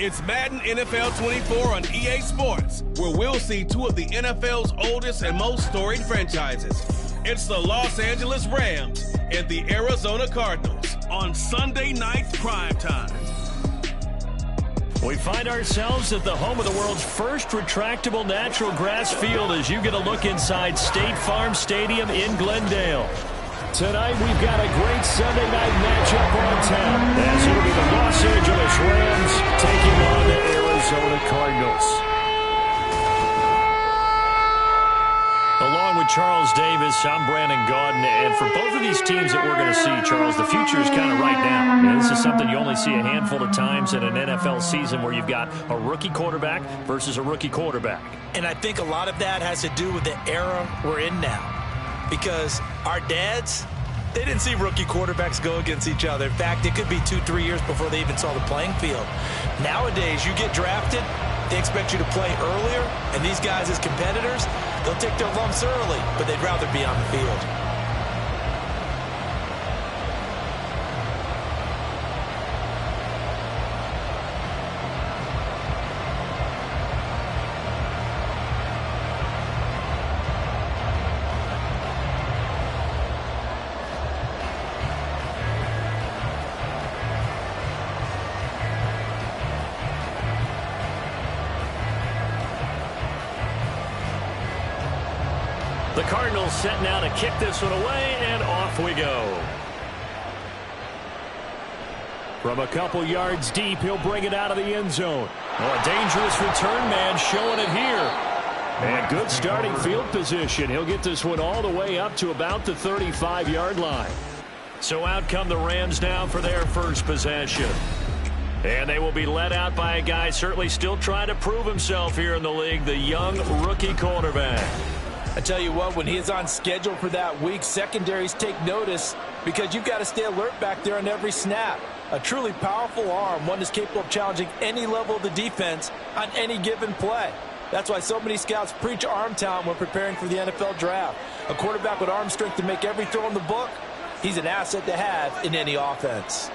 It's Madden NFL 24 on EA Sports, where we'll see two of the NFL's oldest and most storied franchises. It's the Los Angeles Rams and the Arizona Cardinals on Sunday night primetime. We find ourselves at the home of the world's first retractable natural grass field as you get a look inside State Farm Stadium in Glendale. Tonight we've got a great Sunday night matchup on tap as it'll be the Los Angeles Rams taking on the Arizona Cardinals. Along with Charles Davis, I'm Brandon Gaudin, and for both of these teams that we're going to see, Charles, the future is kind of right now. You know, this is something you only see a handful of times in an NFL season where you've got a rookie quarterback versus a rookie quarterback. And I think a lot of that has to do with the era we're in now. Because our dads, they didn't see rookie quarterbacks go against each other. In fact, it could be 2-3 years before they even saw the playing field. Nowadays, you get drafted, they expect you to play earlier, and these guys as competitors, they'll take their lumps early, but they'd rather be on the field. The Cardinals set now to kick this one away, and off we go. From a couple yards deep, he'll bring it out of the end zone. Oh, a dangerous return man showing it here. And good starting field position. He'll get this one all the way up to about the 35-yard line. So out come the Rams now for their first possession. And they will be led out by a guy certainly still trying to prove himself here in the league, the young rookie quarterback. I tell you what, when he is on schedule for that week, secondaries take notice because you've got to stay alert back there on every snap. A truly powerful arm, one that's capable of challenging any level of the defense on any given play. That's why so many scouts preach arm talent when preparing for the NFL draft. A quarterback with arm strength to make every throw in the book, he's an asset to have in any offense.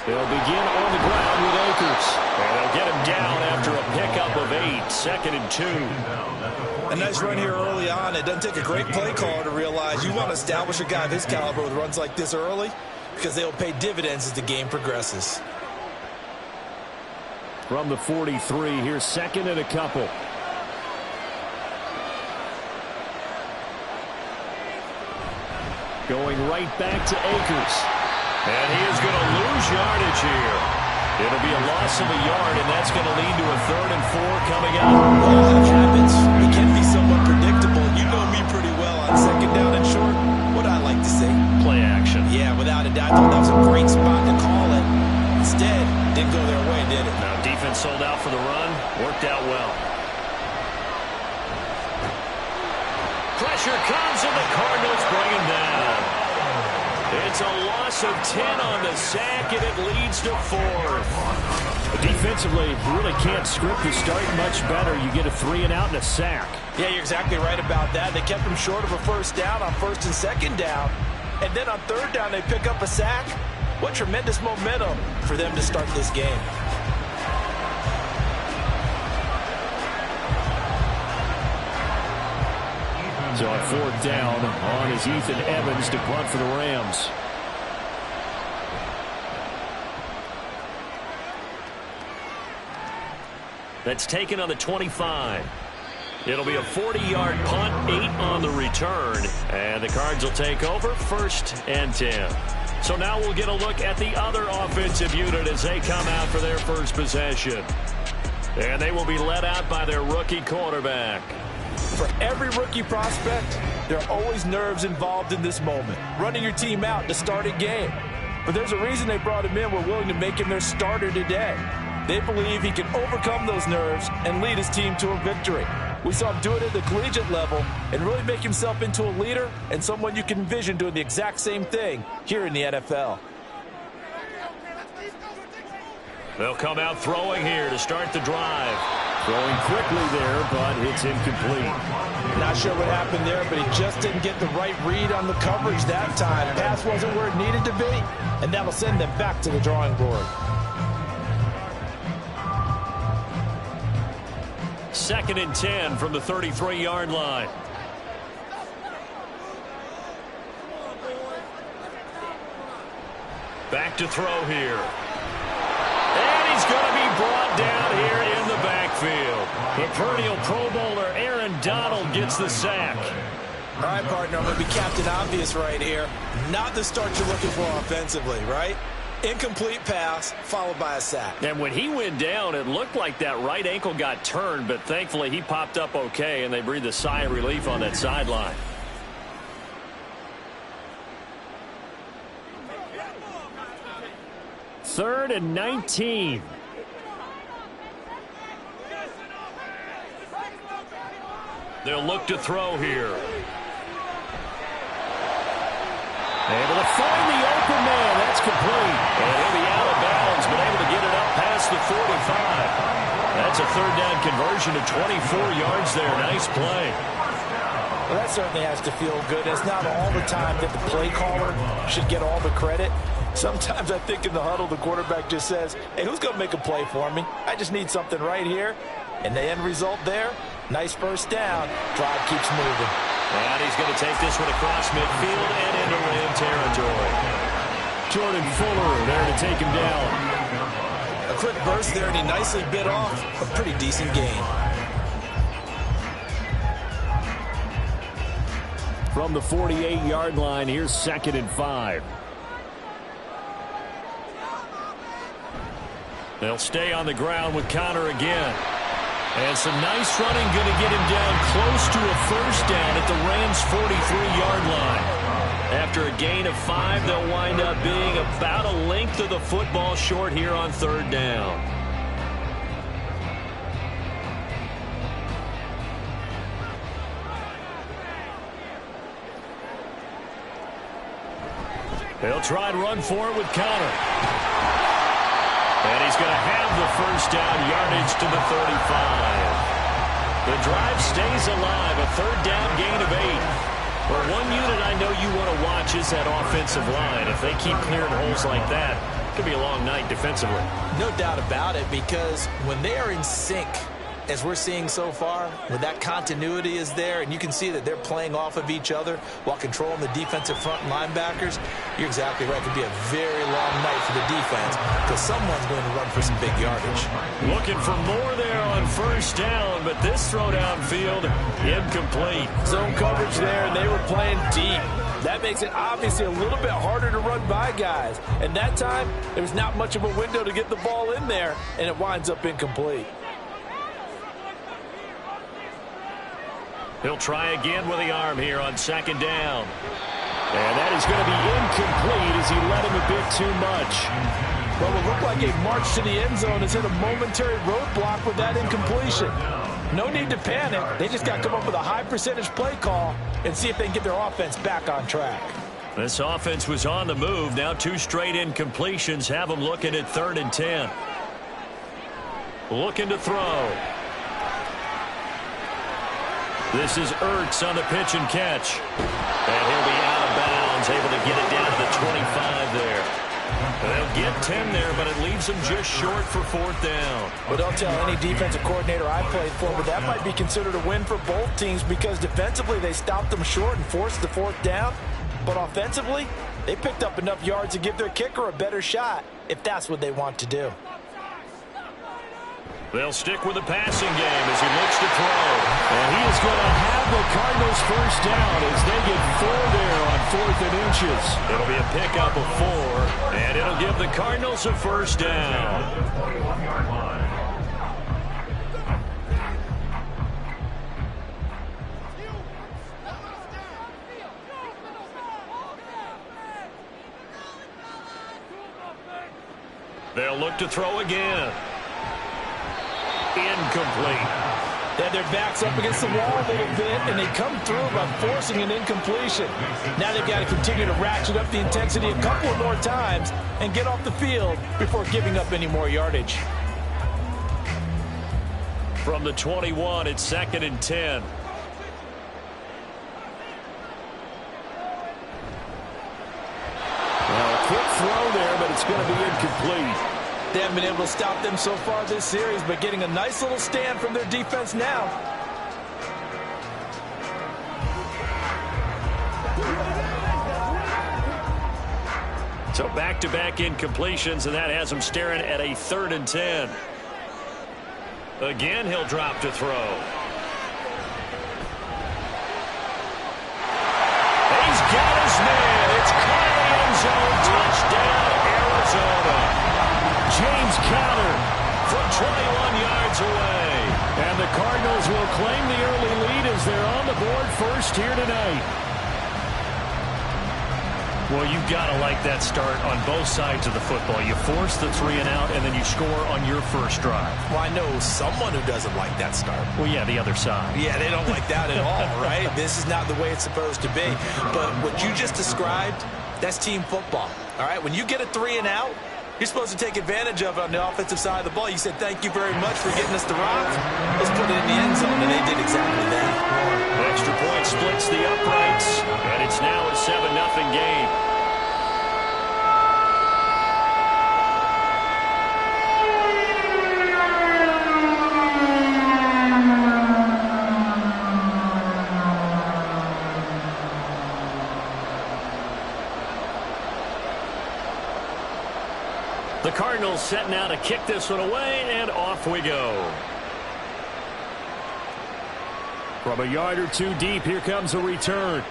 They'll begin on the ground with Akers. And they'll get him down after a pickup of 8, 2nd and 2. A nice run here early on. It doesn't take a great play caller to realize you want to establish a guy of his caliber with runs like this early because they'll pay dividends as the game progresses. From the 43, here's 2nd and a couple. Going right back to Akers. And he is going to lose yardage here. It'll be a loss of a yard, and that's going to lead to a 3rd and 4 coming up. Well, that happens. It can be somewhat predictable. You know me pretty well on 2nd down and short. What I like to say? Play action. Yeah, without a doubt. I thought that was a great spot to call it. Instead, didn't go their way, did it? Now, defense sold out for the run. Worked out well. Pressure comes, and the Cardinals bring him down. It's a loss of 10 on the sack, and it leads to 4th. Defensively, you really can't script the start much better. You get a 3 and out and a sack. Yeah, you're exactly right about that. They kept him short of a 1st down on 1st and 2nd down. And then on 3rd down, they pick up a sack. What tremendous momentum for them to start this game. So on 4th down, on is Ethan Evans to punt for the Rams. That's taken on the 25. It'll be a 40-yard punt, 8 on the return. And the Cards will take over 1st and 10. So now we'll get a look at the other offensive unit as they come out for their first possession. And they will be led out by their rookie quarterback. For every rookie prospect, there are always nerves involved in this moment. Running your team out to start a game. But there's a reason they brought him in. We're willing to make him their starter today. They believe he can overcome those nerves and lead his team to a victory. We saw him do it at the collegiate level and really make himself into a leader and someone you can envision doing the exact same thing here in the NFL. They'll come out throwing here to start the drive. Throwing quickly there, but it's incomplete. Not sure what happened there, but he just didn't get the right read on the coverage that time. Pass wasn't where it needed to be, and that'll send them back to the drawing board. 2nd and 10 from the 33-yard line. Back to throw here. And he's going to be brought down here in the backfield. The perennial Pro Bowler Aaron Donald gets the sack. All right, partner, I'm going to be Captain Obvious right here. Not the start you're looking for offensively, right? Incomplete pass followed by a sack. And when he went down, it looked like that right ankle got turned, but thankfully he popped up okay, and they breathed a sigh of relief on that sideline. Third and 19. They'll look to throw here. Able to find the open man. That's complete. And he'll be out of bounds, but able to get it up past the 45. That's a third down conversion to 24 yards there. Nice play. Well, that certainly has to feel good. It's not all the time that the play caller should get all the credit. Sometimes I think in the huddle, the quarterback just says, hey, who's going to make a play for me? I just need something right here. And the end result there, nice first down. Drive keeps moving. And he's going to take this one across midfield and into Ram territory. Jordan Fuller there to take him down. A quick burst there, and he nicely bit off a pretty decent gain. From the 48-yard line, here's 2nd and 5. They'll stay on the ground with Connor again. And some nice running, going to get him down close to a first down at the Rams' 43-yard line. After a gain of 5, they'll wind up being about a length of the football short here on 3rd down. They'll try and run for it with Connor. And he's going to have the first down, yardage to the 35. The drive stays alive, a 3rd down gain of 8. Well, one unit I know you want to watch is that offensive line. If they keep clearing holes like that, it could be a long night defensively. No doubt about it, because when they are in sync, as we're seeing so far, when that continuity is there, and you can see that they're playing off of each other while controlling the defensive front linebackers, you're exactly right. It could be a very long night for the defense because someone's going to run for some big yardage. Looking for more there on first down, but this throw downfield incomplete. Zone coverage there, and they were playing deep. That makes it obviously a little bit harder to run by guys. And that time, there was not much of a window to get the ball in there, and it winds up incomplete. He'll try again with the arm here on 2nd down. And that is going to be incomplete as he let him a bit too much. Well, it looked like a march to the end zone has hit a momentary roadblock with that incompletion. No need to panic. They just got to come up with a high percentage play call and see if they can get their offense back on track. This offense was on the move. Now 2 straight incompletions have them looking at 3rd and 10. Looking to throw. This is Ertz on the pitch and catch. And he'll be out of bounds, able to get it down to the 25 there. They'll get 10 there, but it leaves them just short for 4th down. Well, don't tell any defensive coordinator I played for, but that might be considered a win for both teams because defensively they stopped them short and forced the 4th down. But offensively, they picked up enough yards to give their kicker a better shot if that's what they want to do. They'll stick with the passing game as he looks to throw. And he is going to have the Cardinals first down as they get 4 there on 4th and inches. It'll be a pickup of 4, and it'll give the Cardinals a first down. They'll look to throw again. Incomplete. Then their backs up against the wall a little bit, and they come through by forcing an incompletion. Now they've got to continue to ratchet up the intensity a couple of more times and get off the field before giving up any more yardage. from the 21. It's 2nd and 10. Well, a quick throw there, but it's going to be incomplete. They haven't been able to stop them so far this series, but getting a nice little stand from their defense now. So back-to-back incompletions, and that has him staring at a 3rd and 10. Again, he'll drop to throw. He's got his man. It's caught in the end zone. Touchdown, Arizona. James Conner from 21 yards away. And the Cardinals will claim the early lead as they're on the board first here tonight. Well, you've got to like that start on both sides of the football. You force the 3 and out, and then you score on your first drive. Well, I know someone who doesn't like that start. Well, yeah, the other side. Yeah, they don't like that at all, right? This is not the way it's supposed to be. But what you just described, that's team football, all right? When you get a 3 and out, you're supposed to take advantage of it on the offensive side of the ball. You said, thank you very much for getting us the rock. Let's put it in the end zone, and they did exactly that. Extra point splits the uprights, and it's now a 7-0 game. The Cardinals setting out to kick this one away, and off we go. From a yard or two deep, here comes a return.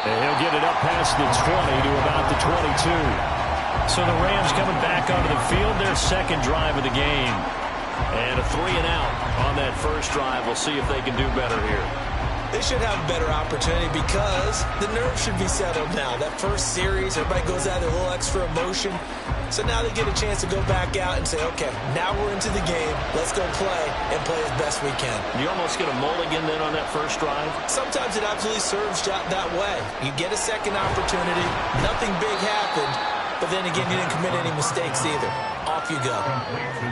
And he'll get it up past the 20 to about the 22. So the Rams coming back onto the field, their second drive of the game. And a 3 and out on that first drive. We'll see if they can do better here. They should have a better opportunity because the nerves should be settled now. That first series, everybody goes out with a little extra emotion. So now they get a chance to go back out and say, okay, now we're into the game. Let's go play and play as best we can. You almost get a mulligan then on that first drive? Sometimes it absolutely serves that way. You get a second opportunity. Nothing big happened. But then again, you didn't commit any mistakes either. Off you go.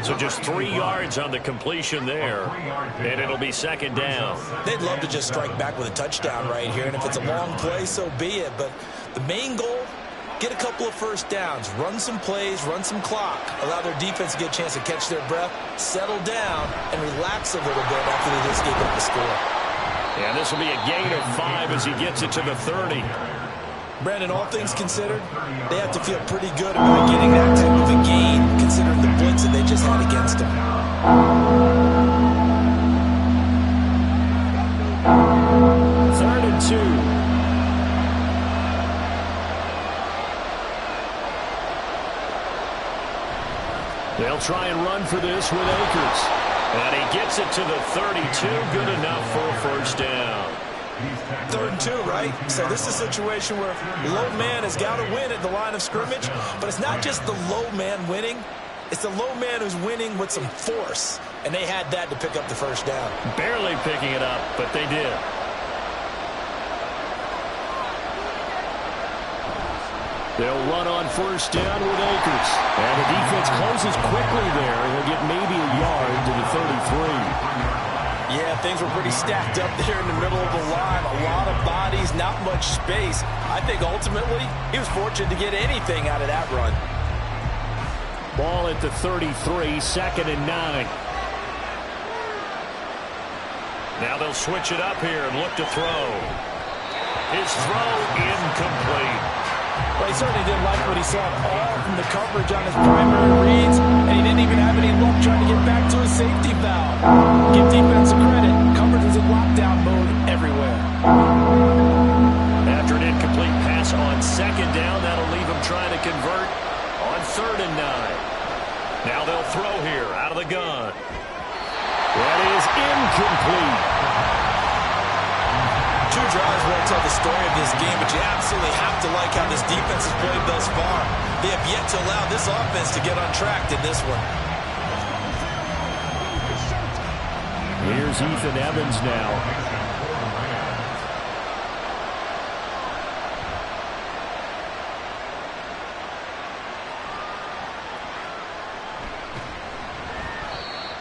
So just 3 yards on the completion there, and it'll be second down. They'd love to just strike back with a touchdown right here, and if it's a long play, so be it. But the main goal, get a couple of first downs, run some plays, run some clock, allow their defense to get a chance to catch their breath, settle down, and relax a little bit after they just gave up the score. And this will be a gain of 5 as he gets it to the 30. Brandon, all things considered, they have to feel pretty good about getting that type of a gain, considering the blitz that they just had against them. 3rd and 2. They'll try and run for this with Akers. And he gets it to the 32. Good enough for a first down. 3rd and 2, right? So this is a situation where low man has got to win at the line of scrimmage, but it's not just the low man winning. It's the low man who's winning with some force, and they had that to pick up the first down. Barely picking it up, but they did. They'll run on first down with Akers. And the defense closes quickly there. He'll get maybe a yard to the 33. Yeah, things were pretty stacked up there in the middle of the line. A lot of bodies, not much space. I think ultimately he was fortunate to get anything out of that run. Ball at the 33, 2nd and 9. Now they'll switch it up here and look to throw. His throw incomplete. Well, he certainly didn't like what he saw all from the coverage on his primary reads, and he didn't even have any luck trying to get back to a safety valve. Give defense credit. Coverage was in lockdown mode everywhere. After an incomplete pass on 2nd down, that'll leave him trying to convert on 3rd and 9. Now they'll throw here out of the gun. That is incomplete. 2 drives won't tell the story of this game, but you absolutely have to like how this defense has played thus far. They have yet to allow this offense to get on track in this one. Here's Ethan Evans now.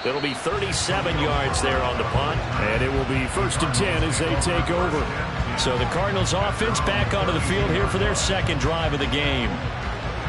It'll be 37 yards there on the punt. And it will be 1st and 10 as they take over. So the Cardinals offense back onto the field here for their second drive of the game.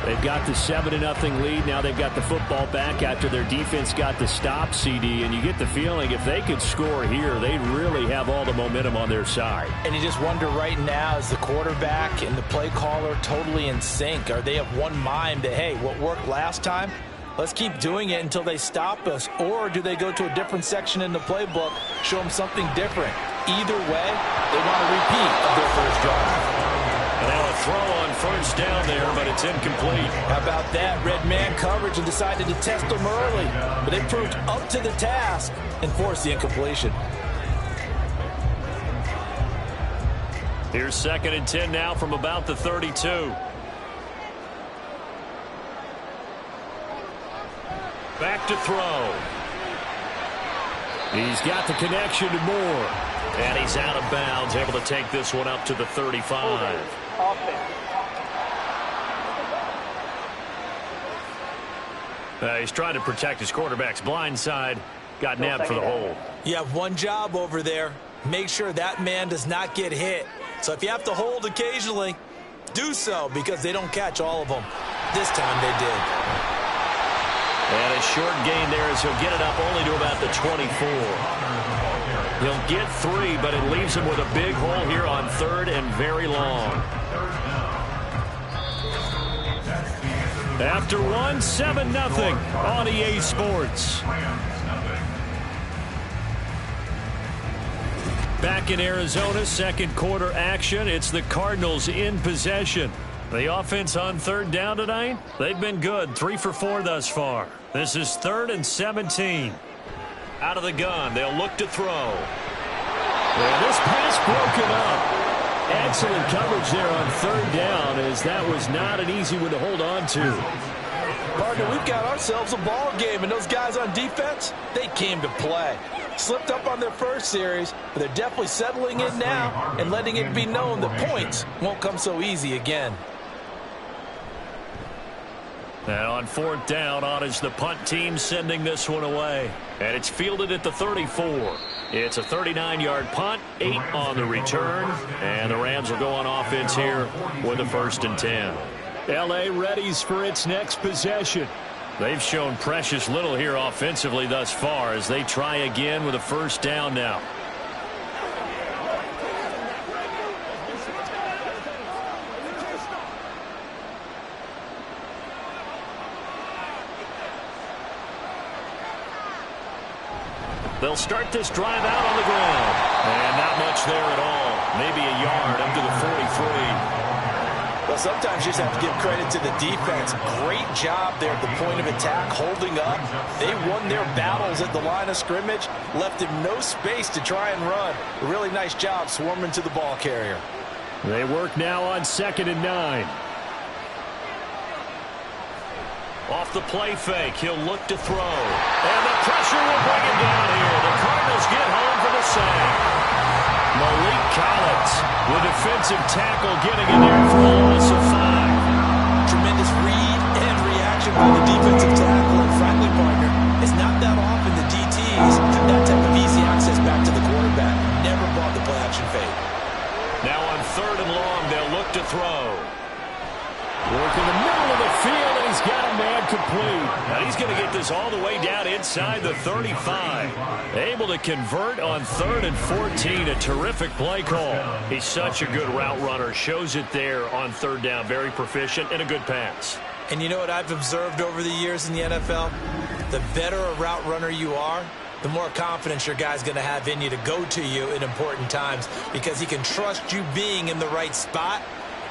They've got the 7-0 lead. Now they've got the football back after their defense got the stop, CD. And you get the feeling if they could score here, they really have all the momentum on their side. And you just wonder right now, is the quarterback and the play caller totally in sync? Are they of one mind that, hey, what worked last time, let's keep doing it until they stop us? Or do they go to a different section in the playbook, show them something different? Either way, they want a repeat of their first drive. And now a throw on 1st down there, but it's incomplete. How about that? Red man coverage and decided to test them early. But they proved up to the task and forced the incompletion. Here's 2nd and 10 now from about the 32. Back to throw. He's got the connection to Moore. And he's out of bounds, able to take this one up to the 35. He's trying to protect his quarterback's blind side. Got nabbed for the hold. You have one job over there. Make sure that man does not get hit. So if you have to hold occasionally, do so, because they don't catch all of them. This time they did. And a short gain there as he'll get it up only to about the 24. He'll get 3, but it leaves him with a big hole here on 3rd and very long. After 1, 7-0 on EA Sports. Back in Arizona, second quarter action. It's the Cardinals in possession. The offense on 3rd down tonight, they've been good. 3 for 4 thus far. This is 3rd and 17. Out of the gun, they'll look to throw. And this pass broken up. Excellent coverage there on 3rd down, as that was not an easy one to hold on to. Partner, we've got ourselves a ball game, and those guys on defense, they came to play. Slipped up on their first series, but they're definitely settling in now and letting it be known that points won't come so easy again. Now on 4th down, on is the punt team sending this one away. And it's fielded at the 34. It's a 39-yard punt, 8 on the return. And the Rams will go on offense here with a 1st and 10. L.A. readies for its next possession. They've shown precious little here offensively thus far as they try again with a 1st down now. They'll start this drive out on the ground. And not much there at all. Maybe a yard up to the 43. Well, sometimes you just have to give credit to the defense. Great job there at the point of attack, holding up. They won their battles at the line of scrimmage, left him no space to try and run. A really nice job swarming to the ball carrier. They work now on 2nd and 9. Off the play fake, he'll look to throw. And the pressure will bring him down here. The Cardinals get home for the sack. Malik Collins, the defensive tackle, getting in there for a loss of 5. Tremendous read and reaction by the defensive tackle. And frankly, partner, it's not that often the DTs have that type of easy access back to the quarterback. Never bought the play action fake. Now on 3rd and long, they'll look to throw. Work in the middle of the field, and he's got a man complete. Now he's going to get this all the way down inside the 35. Able to convert on 3rd and 14. A terrific play call. He's such a good route runner. Shows it there on 3rd down. Very proficient and a good pass. And you know what I've observed over the years in the NFL? The better a route runner you are, the more confidence your guy's going to have in you to go to you in important times, because he can trust you being in the right spot.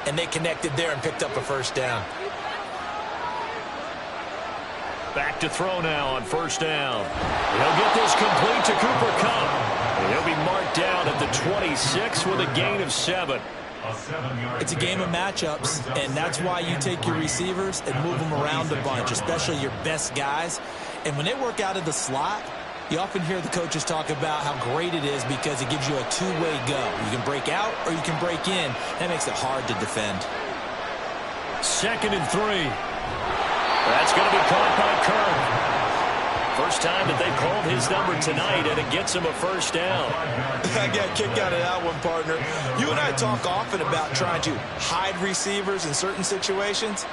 And they connected there and picked up a 1st down. Back to throw now on 1st down. He'll get this complete to Cooper Kupp. And he'll be marked down at the 26 with a gain of 7. It's a game of matchups, and that's why you take your receivers and move them around a bunch, especially your best guys. And when they work out of the slot, you often hear the coaches talk about how great it is because it gives you a two-way go. You can break out or you can break in. That makes it hard to defend. 2nd and 3. That's going to be caught by Kirk. First time that they've called his number tonight, and it gets him a first down. I got a kick out of that one, partner. You and I talk often about trying to hide receivers in certain situations,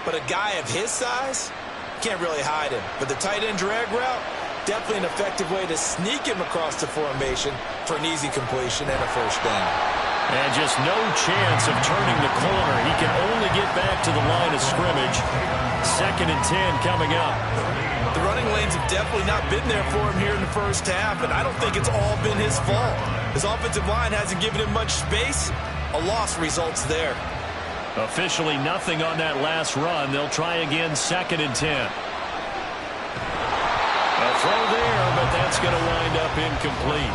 but a guy of his size can't really hide him. But the tight end drag route, definitely an effective way to sneak him across the formation for an easy completion and a first down. And just no chance of turning the corner. He can only get back to the line of scrimmage. 2nd and 10 coming up. The running lanes have definitely not been there for him here in the first half, and I don't think it's all been his fault. His offensive line hasn't given him much space. A loss results there. Officially nothing on that last run. They'll try again 2nd and 10. A throw there, but that's going to wind up incomplete.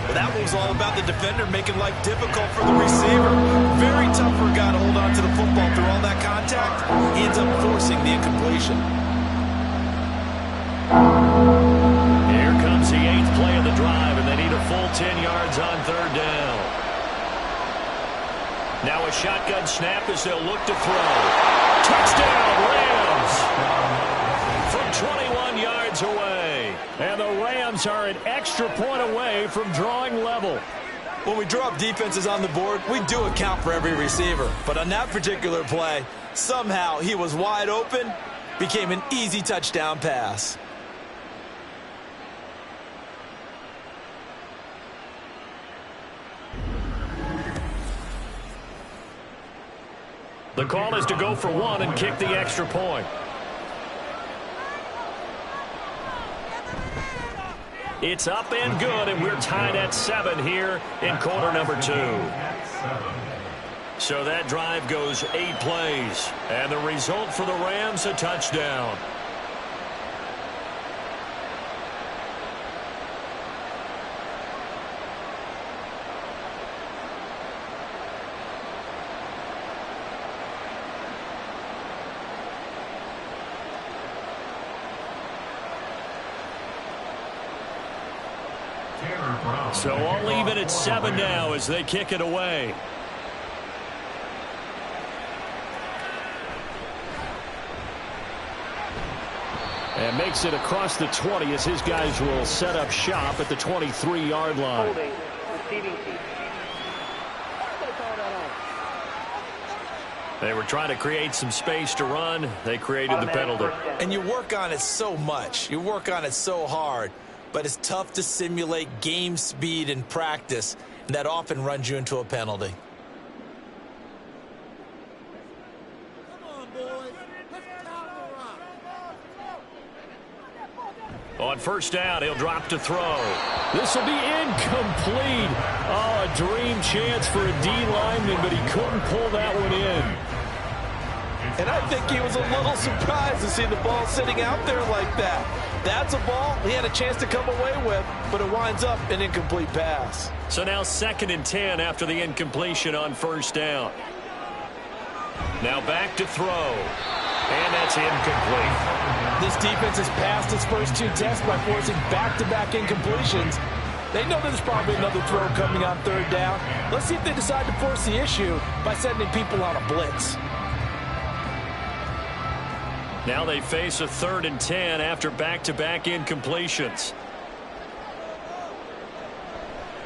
Well, that one was all about the defender making life difficult for the receiver. Very tough for a guy to hold on to the football through all that contact. He ends up forcing the incompletion. Here comes the 8th play of the drive, and they need a full 10 yards on 3rd down. Now a shotgun snap as they'll look to throw. Touchdown, Rams! From 21 yards away. And the Rams are an extra point away from drawing level. When we drop defenses on the board, we do account for every receiver. But on that particular play, somehow he was wide open, became an easy touchdown pass. The call is to go for 1 and kick the extra point. It's up and good, and we're tied at 7 here in quarter number 2. So that drive goes 8 plays, and the result for the Rams, a touchdown. So all even at 7 now as they kick it away. And makes it across the 20 as his guys will set up shop at the 23-yard line. They were trying to create some space to run. They created the penalty. And you work on it so much. You work on it so hard. But it's tough to simulate game speed in practice, and that often runs you into a penalty. On first down, he'll drop to throw. This will be incomplete. Oh, a dream chance for a D lineman, but he couldn't pull that one in. And I think he was a little surprised to see the ball sitting out there like that. That's a ball he had a chance to come away with, but it winds up an incomplete pass. So now 2nd and 10 after the incompletion on first down. Now back to throw. And that's incomplete. This defense has passed its first 2 tests by forcing back-to-back incompletions. They know there's probably another throw coming on 3rd down. Let's see if they decide to force the issue by sending people on a blitz. Now they face a 3rd and 10 after back-to-back incompletions.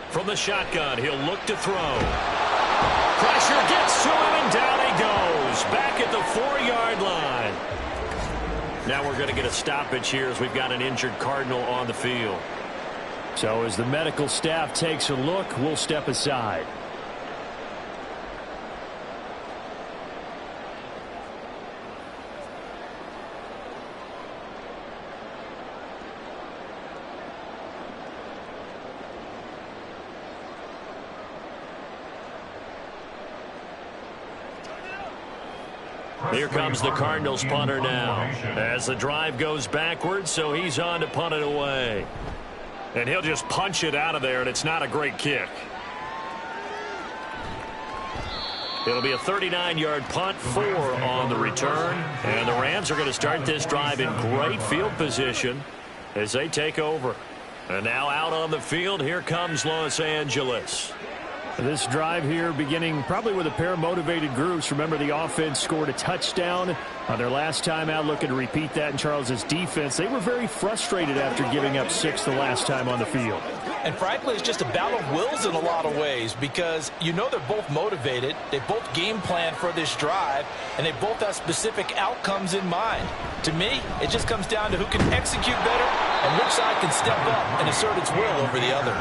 From the shotgun, he'll look to throw. Pressure gets to him, and down he goes. Back at the 4-yard line. Now we're going to get a stoppage here as we've got an injured Cardinal on the field. So as the medical staff takes a look, we'll step aside. Here comes the Cardinals punter now as the drive goes backwards, so he's on to punt it away. And he'll just punch it out of there, and it's not a great kick. It'll be a 39-yard punt, 4 on the return. And the Rams are going to start this drive in great field position as they take over. And now out on the field, here comes Los Angeles. This drive here beginning probably with a pair of motivated groups. Remember, the offense scored a touchdown on their last time out, looking to repeat that in Charles's defense. They were very frustrated after giving up 6 the last time on the field. And frankly, it's just a battle of wills in a lot of ways because you know they're both motivated. They both game plan for this drive, and they both have specific outcomes in mind. To me, it just comes down to who can execute better and which side can step up and assert its will over the other.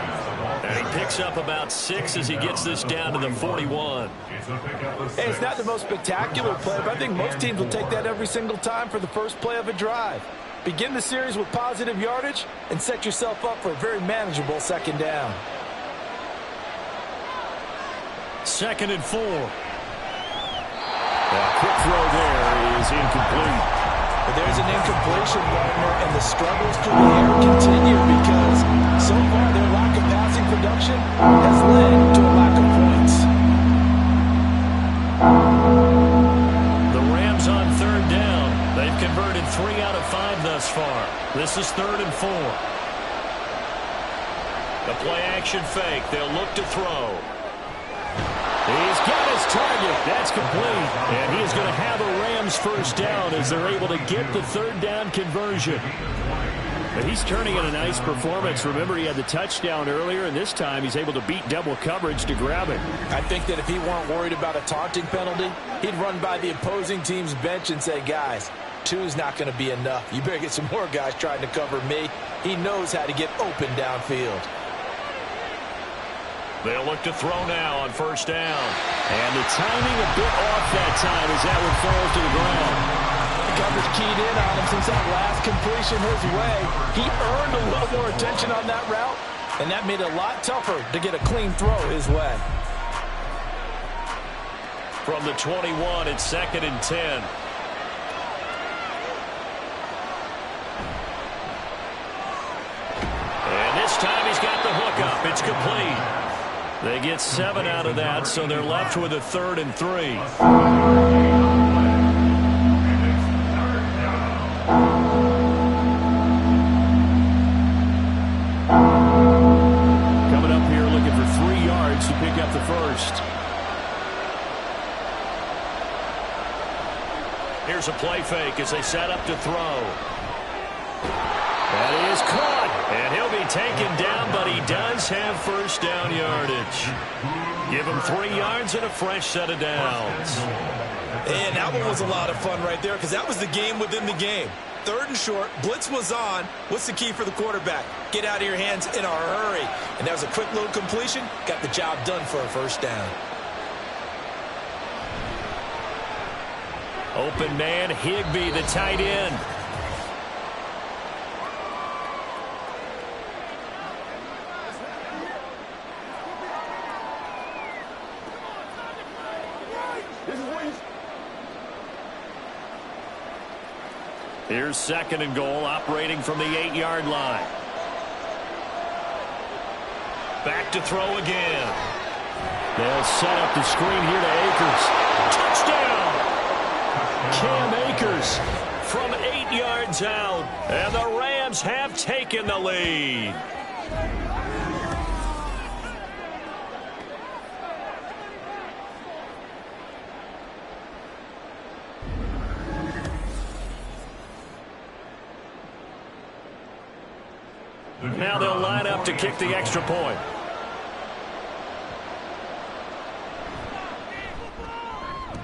And he picks up about 6 as he gets this down to the 41. Hey, it's not the most spectacular play, but I think most teams will take that every single time for the first play of a drive. Begin the series with positive yardage and set yourself up for a very manageable second down. 2nd and 4. That quick throw there is incomplete. But there's an incompletion, partner, and the struggles through the air continue because so far their lack of passing production has led to a lack of points. The Rams on 3rd down. They've converted 3 out of 5 thus far. This is 3rd and 4. The play action fake. They'll look to throw. He's got his target. That's complete. And he is going to have a Rams first down as they're able to get the 3rd down conversion. But he's turning in a nice performance. Remember, he had the touchdown earlier, and this time he's able to beat double coverage to grab it. I think that if he weren't worried about a taunting penalty, he'd run by the opposing team's bench and say, guys, 2's not going to be enough. You better get some more guys trying to cover me. He knows how to get open downfield. They'll look to throw now on 1st down. And the timing a bit off that time as that one falls to the ground. The coverage keyed in on him since that last completion his way. He earned a little more attention on that route, and that made it a lot tougher to get a clean throw his way. From the 21, it's 2nd and 10. And this time he's got the hookup. It's complete. They get 7 out of that, so they're left with a 3rd and 3. Coming up here looking for 3 yards to pick up the first. Here's a play fake as they set up to throw. That is caught, and he'll be taken down, but he does have first down yardage. Give him 3 yards and a fresh set of downs. And that one was a lot of fun right there because that was the game within the game. 3rd and short, blitz was on. What's the key for the quarterback? Get out of your hands in a hurry. And that was a quick little completion. Got the job done for a first down. Open man, Higbee, the tight end. Here's 2nd and goal, operating from the 8-yard line. Back to throw again. They'll set up the screen here to Akers. Touchdown! Cam Akers from 8 yards out, and the Rams have taken the lead. Now they'll line up to kick the extra point.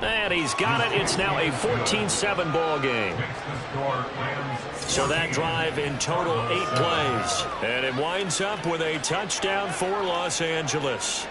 And he's got it. It's now a 14-7 ball game. So that drive in total 8 plays. And it winds up with a touchdown for Los Angeles.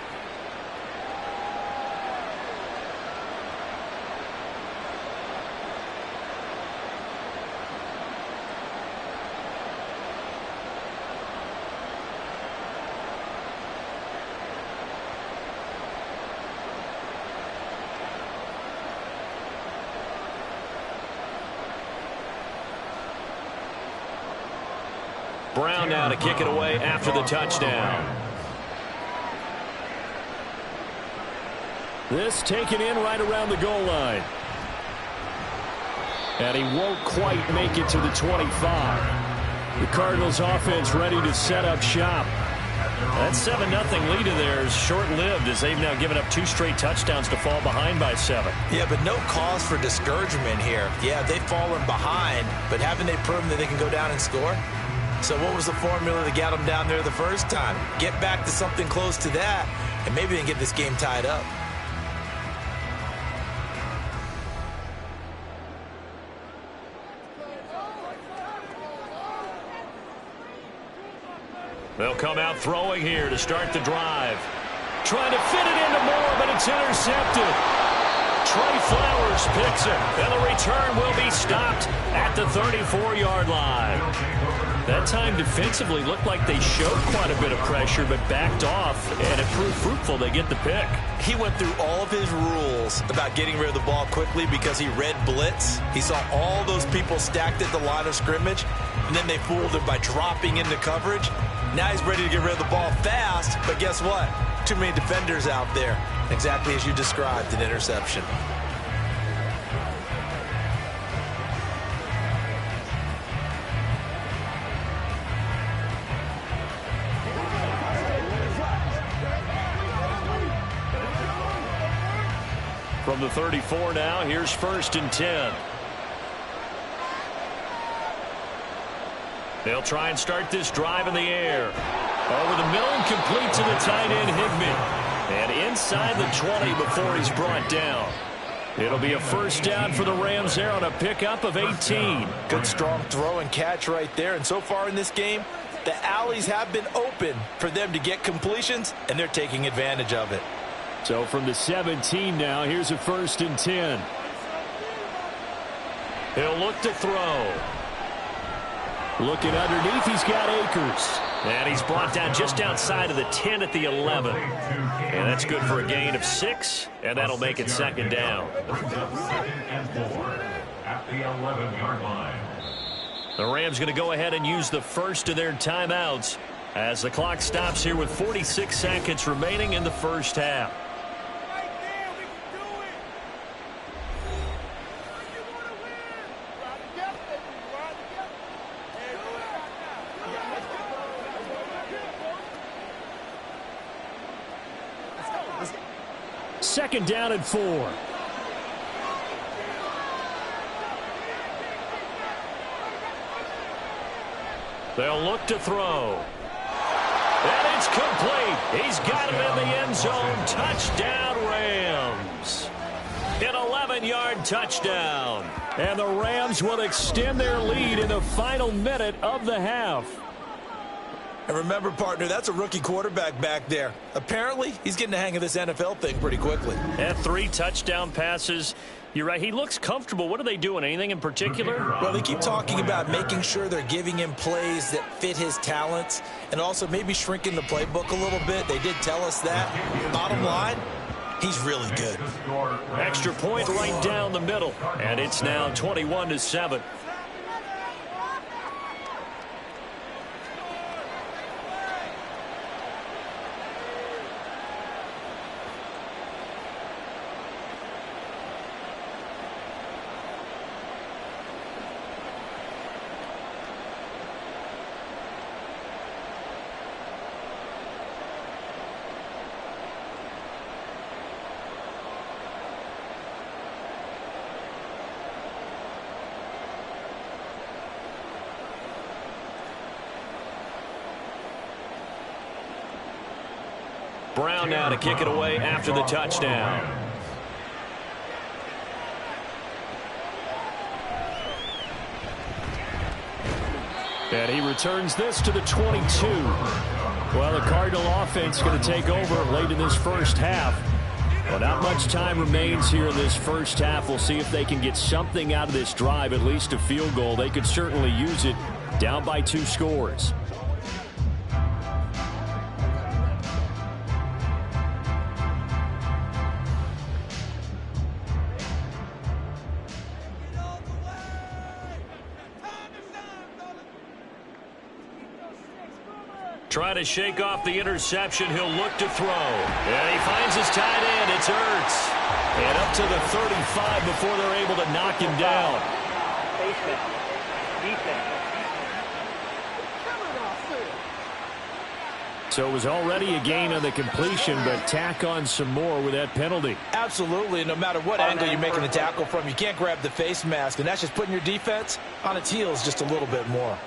Brown now to kick it away after the touchdown. This taken in right around the goal line. And he won't quite make it to the 25. The Cardinals offense ready to set up shop. That 7-0 lead of theirs short-lived as they've now given up 2 straight touchdowns to fall behind by 7. Yeah, but no cause for discouragement here. Yeah, they've fallen behind, but haven't they proven that they can go down and score? So what was the formula that got them down there the first time? Get back to something close to that, and maybe they can get this game tied up. They'll come out throwing here to start the drive. Trying to fit it into Moore, but it's intercepted. Trey Flowers picks it, and the return will be stopped at the 34-yard line. That time defensively looked like they showed quite a bit of pressure, but backed off, and it proved fruitful. They get the pick. He went through all of his rules about getting rid of the ball quickly because he read blitz. He saw all those people stacked at the line of scrimmage, and then they fooled him by dropping into coverage. Now he's ready to get rid of the ball fast, but guess what? Too many defenders out there. Exactly as you described, an interception. From the 34 now, here's 1st and 10. They'll try and start this drive in the air. Over the middle and complete to the tight end, Higbee. And inside the 20 before he's brought down. It'll be a 1st down for the Rams there on a pickup of 18. Good strong throw and catch right there. And so far in this game, the alleys have been open for them to get completions, and they're taking advantage of it. So from the 17 now, here's a 1st and 10. He'll look to throw. Looking underneath, he's got Akers. And he's brought down just outside of the 10 at the 11. And that's good for a gain of 6, and that'll make it 2nd down. At the 11-yard line. The Rams going to go ahead and use the first of their timeouts as the clock stops here with 46 seconds remaining in the first half. Second down and 4. They'll look to throw. And it's complete. He's got it in the end zone. Touchdown, Rams. An 11-yard touchdown. And the Rams will extend their lead in the final minute of the half. And remember, partner, that's a rookie quarterback back there. Apparently, he's getting the hang of this NFL thing pretty quickly. And 3 touchdown passes. You're right. He looks comfortable. What are they doing? Anything in particular? Well, they keep talking about making sure they're giving him plays that fit his talents and also maybe shrinking the playbook a little bit. They did tell us that. Bottom line, he's really good. Extra point right down the middle. And it's now 21-7. Brown now to kick it away after the touchdown. And he returns this to the 22. Well, the Cardinal offense going to take over late in this first half. Well, not much time remains here in this first half. We'll see if they can get something out of this drive, at least a field goal. They could certainly use it down by 2 scores. Trying to shake off the interception. He'll look to throw. And he finds his tight end. It's Ertz. And up to the 35 before they're able to knock him down. So it was already a gain on the completion, but tack on some more with that penalty. Absolutely. No matter what angle you're making the tackle from, you can't grab the face mask, and that's just putting your defense on its heels just a little bit more.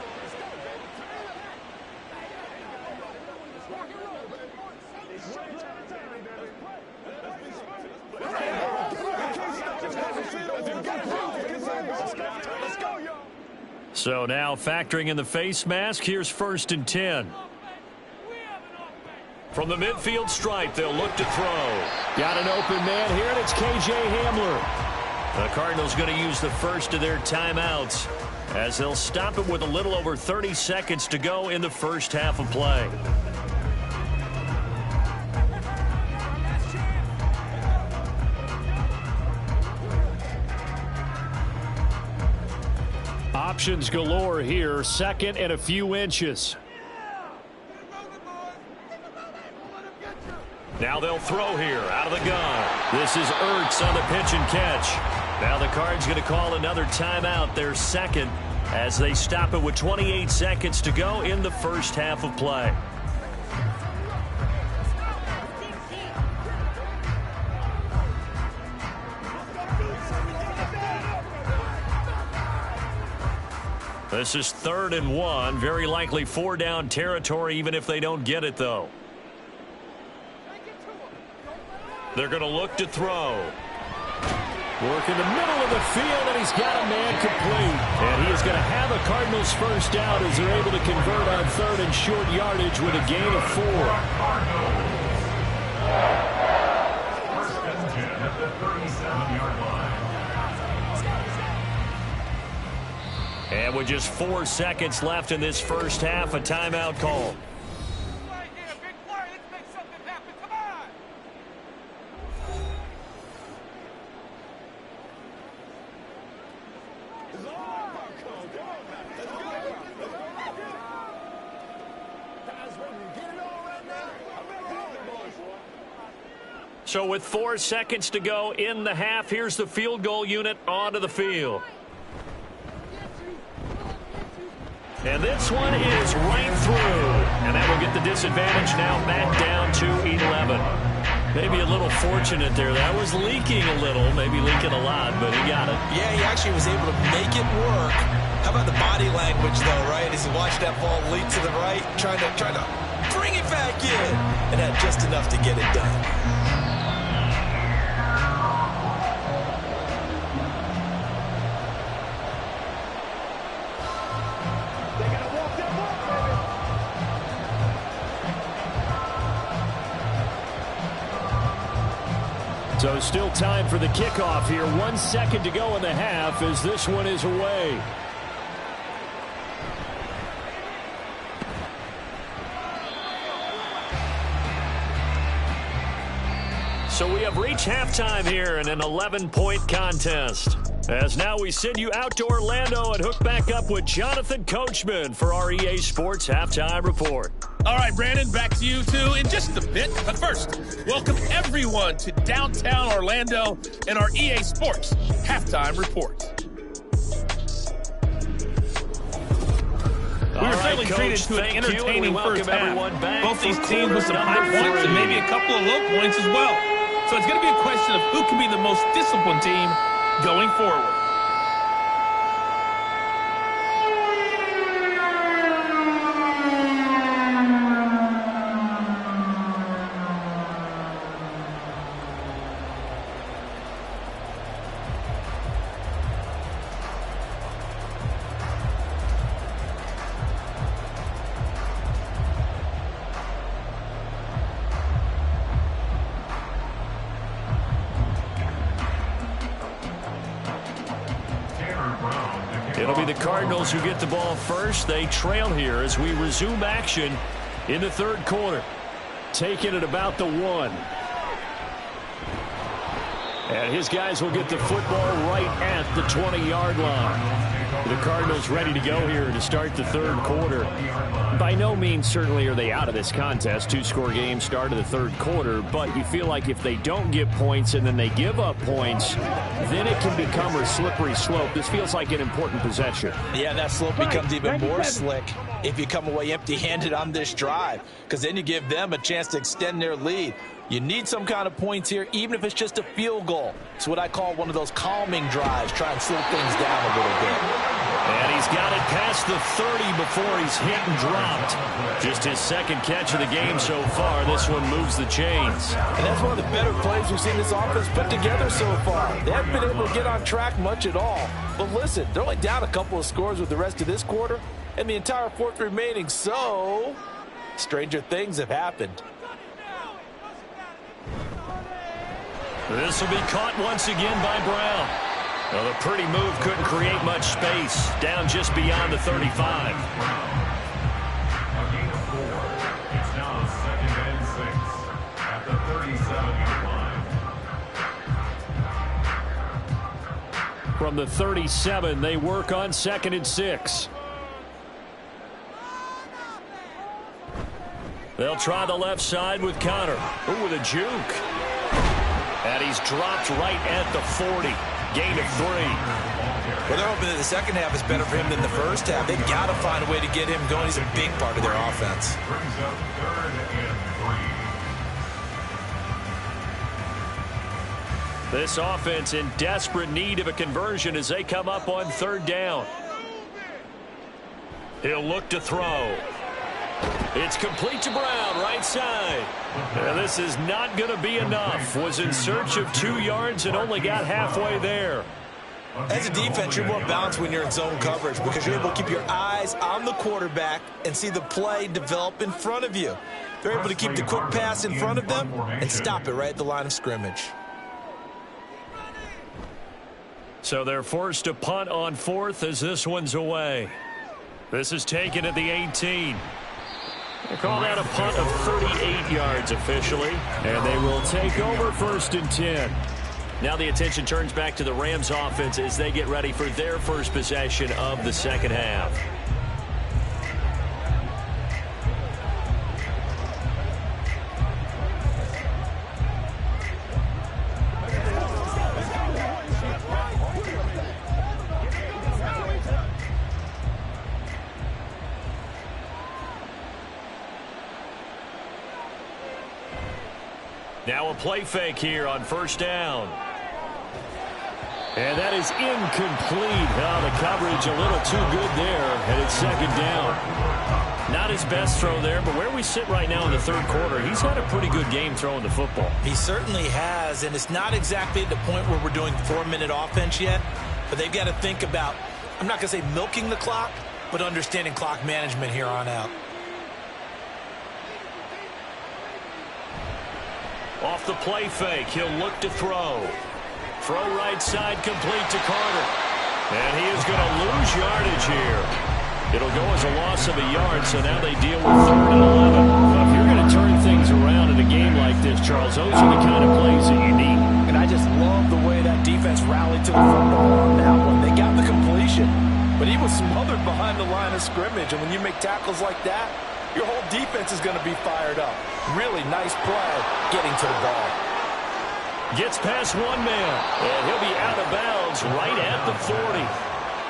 So now factoring in the face mask, here's 1st and 10. From the midfield stripe, they'll look to throw. Got an open man here, and it's K.J. Hamler. The Cardinals going to use the first of their timeouts as they'll stop it with a little over 30 seconds to go in the first half of play. Options galore here, 2nd and a few inches. Now they'll throw here out of the gun. This is Ertz on the pitch and catch. Now the Cards going to call another timeout, their 2nd, as they stop it with 28 seconds to go in the first half of play. This is 3rd and 1. Very likely 4-down territory, even if they don't get it, though. They're going to look to throw. Work in the middle of the field, and he's got a man complete. And he is going to have a Cardinals first down as they're able to convert on 3rd and short yardage with a gain of 4. First and 10 at the 37-yard line. And with just 4 seconds left in this first half, a timeout call. So with 4 seconds to go in the half, here's the field goal unit onto the field. And this one is right through. And that will get the disadvantage now back down to 11. Maybe a little fortunate there. That was leaking a little, maybe leaking a lot, but he got it. Yeah, he actually was able to make it work. How about the body language, though, right? As he watched that ball leak to the right, trying to bring it back in, and had just enough to get it done. So still time for the kickoff here. 1 second to go in the half as this one is away. So we have reached halftime here in an 11-point contest. As now we send you out to Orlando and hook back up with Jonathan Coachman for our EA Sports Halftime Report. All right, Brandon, back to you, too, in just a bit. But first, welcome everyone to downtown Orlando and our EA Sports Halftime Report. We were certainly treated to an entertaining first half. Both these teams with some high points and maybe a couple of low points as well. So it's going to be a question of who can be the most disciplined team going forward. It'll be the Cardinals who get the ball first. They trail here as we resume action in the third quarter. Taking it about the 1. And his guys will get the football right at the 20-yard line. The Cardinals ready to go here to start the third quarter. By no means certainly are they out of this contest. Two-score game start of the third quarter, but you feel like if they don't get points and then they give up points, then it can become a slippery slope. This feels like an important possession. Yeah, that slope becomes even more slick if you come away empty-handed on this drive, because then you give them a chance to extend their lead. You need some kind of points here, even if it's just a field goal. It's what I call one of those calming drives, try and slow things down a little bit. And he's got it past the 30 before he's hit and dropped. Just his second catch of the game so far. This one moves the chains. And that's one of the better plays we've seen this offense put together so far. They haven't been able to get on track much at all. But listen, they're only down a couple of scores with the rest of this quarter and the entire fourth remaining. So, stranger things have happened. This will be caught once again by Brown. Well, the pretty move couldn't create much space. Down just beyond the 35. A gain of 4. It's now 2nd and 6 at the 37-yard line. From the 37, they work on 2nd and 6. They'll try the left side with Connor. Ooh, with a juke. And he's dropped right at the 40. Gain of 3. Well, they're hoping that the second half is better for him than the first half. They've got to find a way to get him going. He's a big part of their offense. Brings up 3rd and 3. This offense in desperate need of a conversion as they come up on 3rd down. He'll look to throw. It's complete to Brown, right side. And this is not going to be enough. Was in search of 2 yards and only got halfway there. As a defense, you're more balanced when you're in zone coverage because you're able to keep your eyes on the quarterback and see the play develop in front of you. They're able to keep the quick pass in front of them and stop it right at the line of scrimmage. So they're forced to punt on 4th as this one's away. This is taken at the 18. They call that a punt of 38 yards officially, and they will take over 1st and 10. Now the attention turns back to the Rams offense as they get ready for their first possession of the second half. Now a play fake here on 1st down. And that is incomplete. Oh, the coverage a little too good there, and it's 2nd down. Not his best throw there, but where we sit right now in the 3rd quarter, he's had a pretty good game throwing the football. He certainly has, and it's not exactly at the point where we're doing 4-minute offense yet, but they've got to think about, I'm not going to say milking the clock, but understanding clock management here on out. Off the play fake, he'll look to throw. Throw right side complete to Carter. And he is going to lose yardage here. It'll go as a loss of a yard, so now they deal with 3rd and 11. Well, if you're going to turn things around in a game like this, Charles, those are the kind of plays that you need. And I just love the way that defense rallied to the football on that one. They got the completion, but he was smothered behind the line of scrimmage. And when you make tackles like that, your whole defense is going to be fired up. Really nice play getting to the ball. Gets past one man, and he'll be out of bounds right at the 40.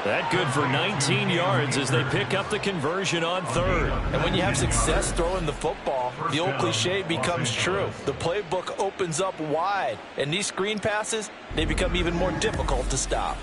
That good for 19 yards as they pick up the conversion on 3rd. And when you have success throwing the football, the old cliche becomes true. The playbook opens up wide, and these screen passes, they become even more difficult to stop.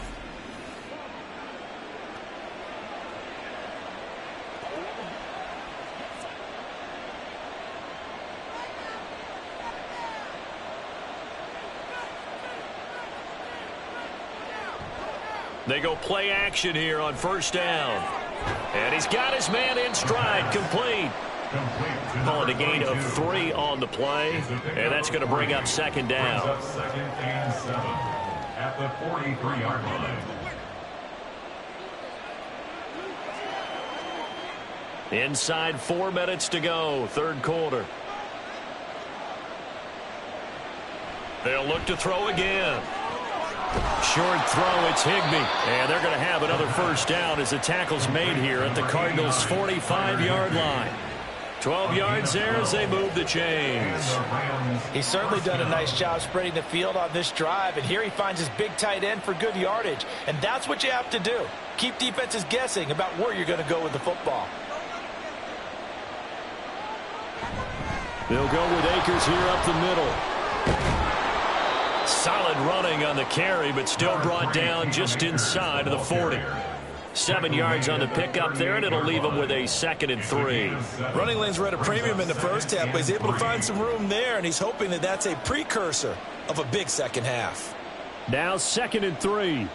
They go play action here on 1st down. And he's got his man in stride, complete. Calling a gain of 3 on the play. And that's going to bring up 2nd down. 2nd and 7 at the 43-yard line. Inside 4 minutes to go, 3rd quarter. They'll look to throw again. Short throw, it's Higbee. And they're going to have another first down as the tackle's made here at the Cardinals' 45-yard line. 12 yards there as they move the chains. He's certainly done a nice job spreading the field on this drive, and here he finds his big tight end for good yardage. And that's what you have to do. Keep defenses guessing about where you're going to go with the football. They'll go with Akers here up the middle. Solid running on the carry, but still brought down just inside of the 40. 7 yards on the pickup there, and it'll leave him with a 2nd and 3. Running lanes were at a premium in the first half, but he's able to find some room there, and he's hoping that that's a precursor of a big second half. Now 2nd and 3.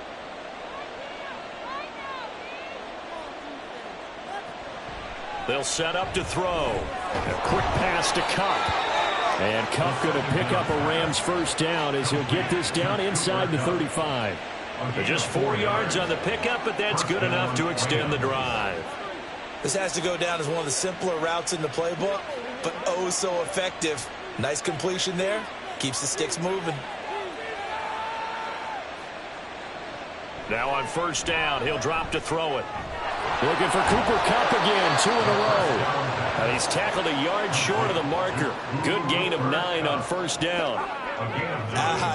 They'll set up to throw. A quick pass to Kupp. And Kupp going to pick up a Rams first down as he'll get this down inside the 35. Just 4 yards on the pickup, but that's good enough to extend the drive. This has to go down as one of the simpler routes in the playbook, but oh so effective. Nice completion there. Keeps the sticks moving. Now on first down, he'll drop to throw it. Looking for Cooper Kupp again, 2 in a row. And he's tackled a yard short of the marker. Good gain of 9 on first down.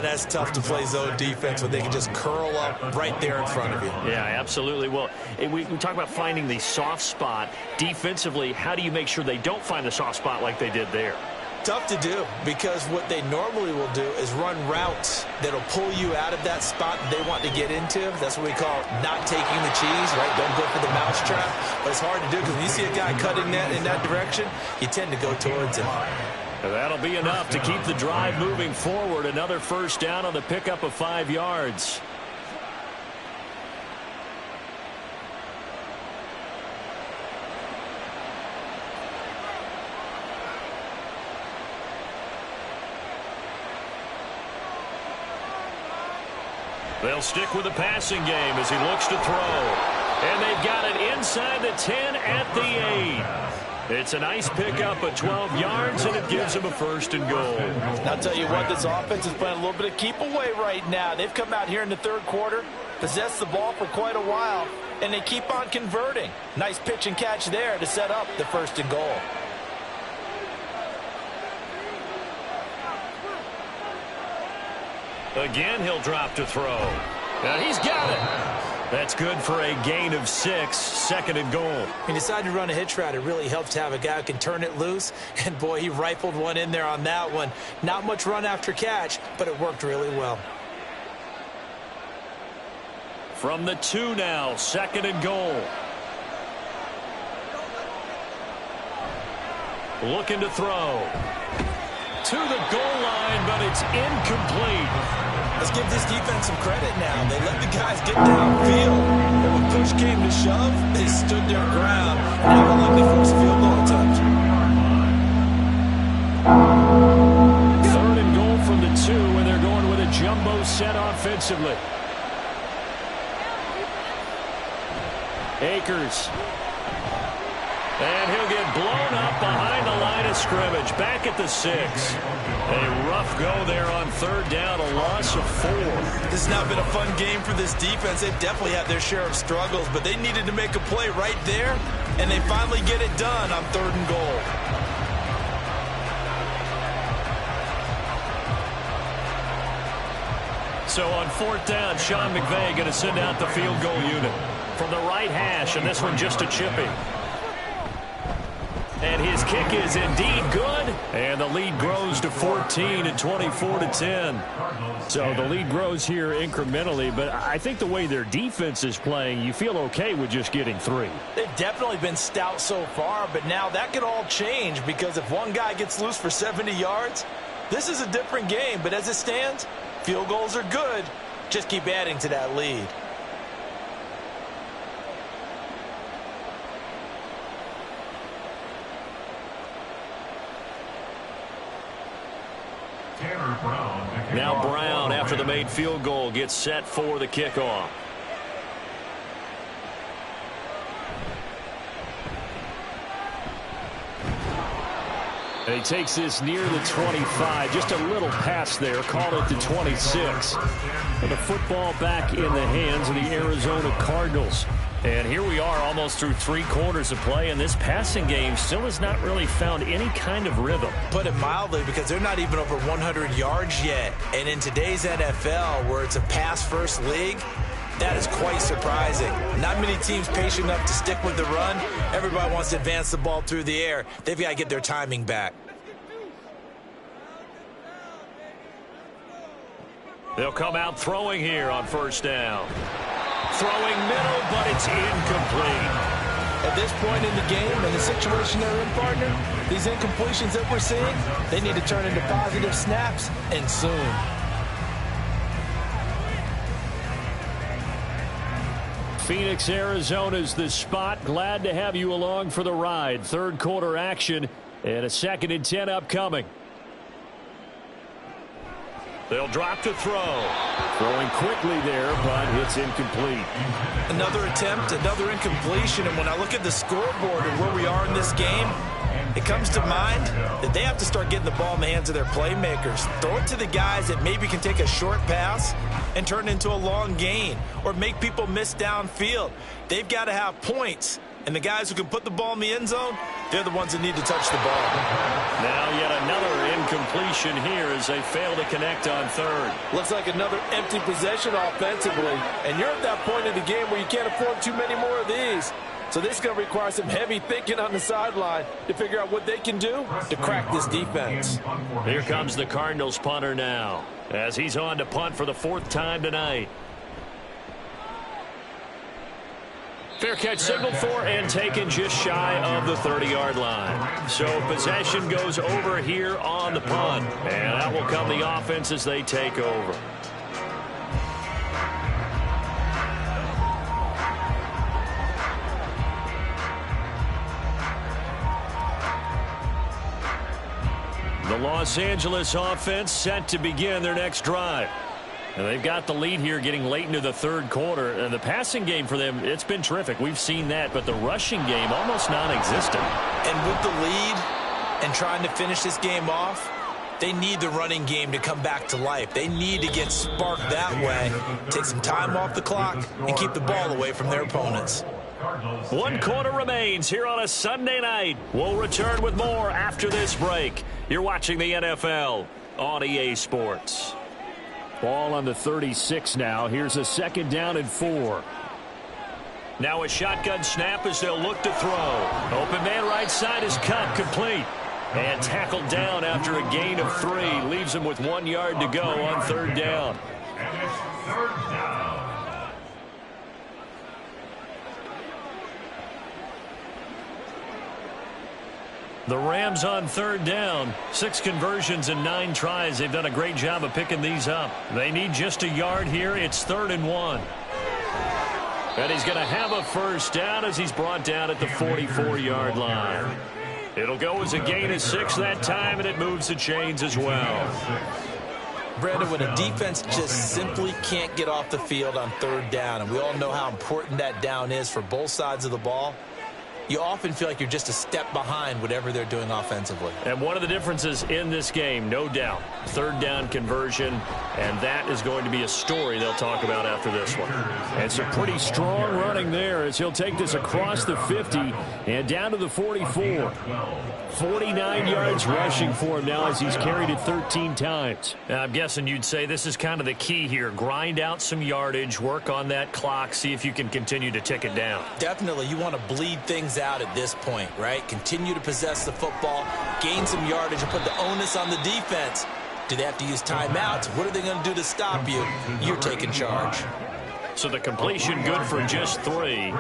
That's tough to play zone defense when they can just curl up right there in front of you. Yeah, absolutely. Well, we talk about finding the soft spot. Defensively, how do you make sure they don't find the soft spot like they did there? Tough to do, because what they normally will do is run routes that'll pull you out of that spot that they want to get into. That's what we call not taking the cheese, right? Don't go for the mousetrap. But it's hard to do because when you see a guy cutting that in that direction, you tend to go towards him. That'll be enough to keep the drive moving forward. Another first down on the pickup of 5 yards. They'll stick with the passing game as he looks to throw. And they've got it inside the 10 at the 8. It's a nice pickup of 12 yards, and it gives him a 1st and goal. I'll tell you what, this offense is playing a little bit of keep away right now. They've come out here in the third quarter, possessed the ball for quite a while, and they keep on converting. Nice pitch and catch there to set up the 1st and goal. Again, he'll drop to throw. And he's got it. That's good for a gain of 6, 2nd and goal. When you decide to run a hitch route, it really helps to have a guy who can turn it loose. And, boy, he rifled one in there on that one. Not much run after catch, but it worked really well. From the 2 now, 2nd and goal. Looking to throw. To the goal line, but it's incomplete. Let's give this defense some credit now. They let the guys get downfield. And when push came to shove, they stood their ground. Now they're likely force a field goal attempt. 3rd and goal from the 2, and they're going with a jumbo set offensively. Akers. And he'll get blown up behind the line of scrimmage. Back at the 6. A rough go there on 3rd down, a loss of 4. This has not been a fun game for this defense. They've definitely had their share of struggles, but they needed to make a play right there, and they finally get it done on 3rd and goal. So on 4th down, Sean McVay going to send out the field goal unit from the right hash, and this one just a chippy. And his kick is indeed good. And the lead grows to 14 and 24-10. So the lead grows here incrementally, but I think the way their defense is playing, you feel okay with just getting 3. They've definitely been stout so far, but now that could all change because if one guy gets loose for 70 yards, this is a different game. But as it stands, field goals are good. Just keep adding to that lead. Now Brown, after the made field goal, gets set for the kickoff. And he takes this near the 25. Just a little pass there. Call it the 26. And the football back in the hands of the Arizona Cardinals. And here we are almost through 3 quarters of play, and this passing game still has not really found any kind of rhythm. Put it mildly, because they're not even over 100 yards yet. And in today's NFL, where it's a pass-first league, that is quite surprising. Not many teams patient enough to stick with the run. Everybody wants to advance the ball through the air. They've got to get their timing back. They'll come out throwing here on first down. Throwing middle, but it's incomplete. At this point in the game and the situation they're in, partner, these incompletions that we're seeing, they need to turn into positive snaps, and soon. Phoenix, Arizona's the spot. Glad to have you along for the ride. Third quarter action and a 2nd and 10 upcoming. They'll drop to throw. Throwing quickly there, but it's incomplete. Another attempt, another incompletion, and when I look at the scoreboard and where we are in this game, it comes to mind that they have to start getting the ball in the hands of their playmakers. Throw it to the guys that maybe can take a short pass and turn it into a long gain or make people miss downfield. They've got to have points, and the guys who can put the ball in the end zone, they're the ones that need to touch the ball. Now yet another incompletion here as they fail to connect on third. Looks like another empty possession offensively, and you're at that point in the game where you can't afford too many more of these. So this is going to require some heavy thinking on the sideline to figure out what they can do to crack this defense. Here comes the Cardinals punter now as he's on to punt for the 4th time tonight. Fair catch signaled for and taken just shy of the 30-yard line. So possession goes over here on the punt. And out will come the offense as they take over. The Los Angeles offense set to begin their next drive. And they've got the lead here getting late into the 3rd quarter. And the passing game for them, it's been terrific. We've seen that. But the rushing game, almost non-existent. And with the lead and trying to finish this game off, they need the running game to come back to life. They need to get sparked that way, take some time off the clock, and keep the ball away from their opponents. 1 quarter remains here on a Sunday night. We'll return with more after this break. You're watching the NFL on EA Sports. Ball on the 36 now. Here's a 2nd down and 4. Now a shotgun snap as they'll look to throw. Open man right side is cut, complete. And tackled down after a gain of 3. Leaves him with 1 yard to go on 3rd down. And it's 3rd down. The Rams on 3rd down. 6 conversions and 9 tries. They've done a great job of picking these up. They need just a yard here. It's 3rd and 1. And he's going to have a 1st down as he's brought down at the 44-yard line. It'll go as a gain of 6 that time, and it moves the chains as well. Brandon, when a defense just simply can't get off the field on 3rd down, and we all know how important that down is for both sides of the ball, you often feel like you're just a step behind whatever they're doing offensively. And one of the differences in this game, no doubt, 3rd down conversion, and that is going to be a story they'll talk about after this one. And some pretty strong running there as he'll take this across the 50 and down to the 44. 49 yards rushing for him now as he's carried it 13 times. Now, I'm guessing you'd say this is kind of the key here. Grind out some yardage, work on that clock, see if you can continue to tick it down. Definitely, you want to bleed things out at this point, right? Continue to possess the football, gain some yardage, and put the onus on the defense. Do they have to use timeouts? What are they going to do to stop you? You're taking charge. So the completion good for just 3,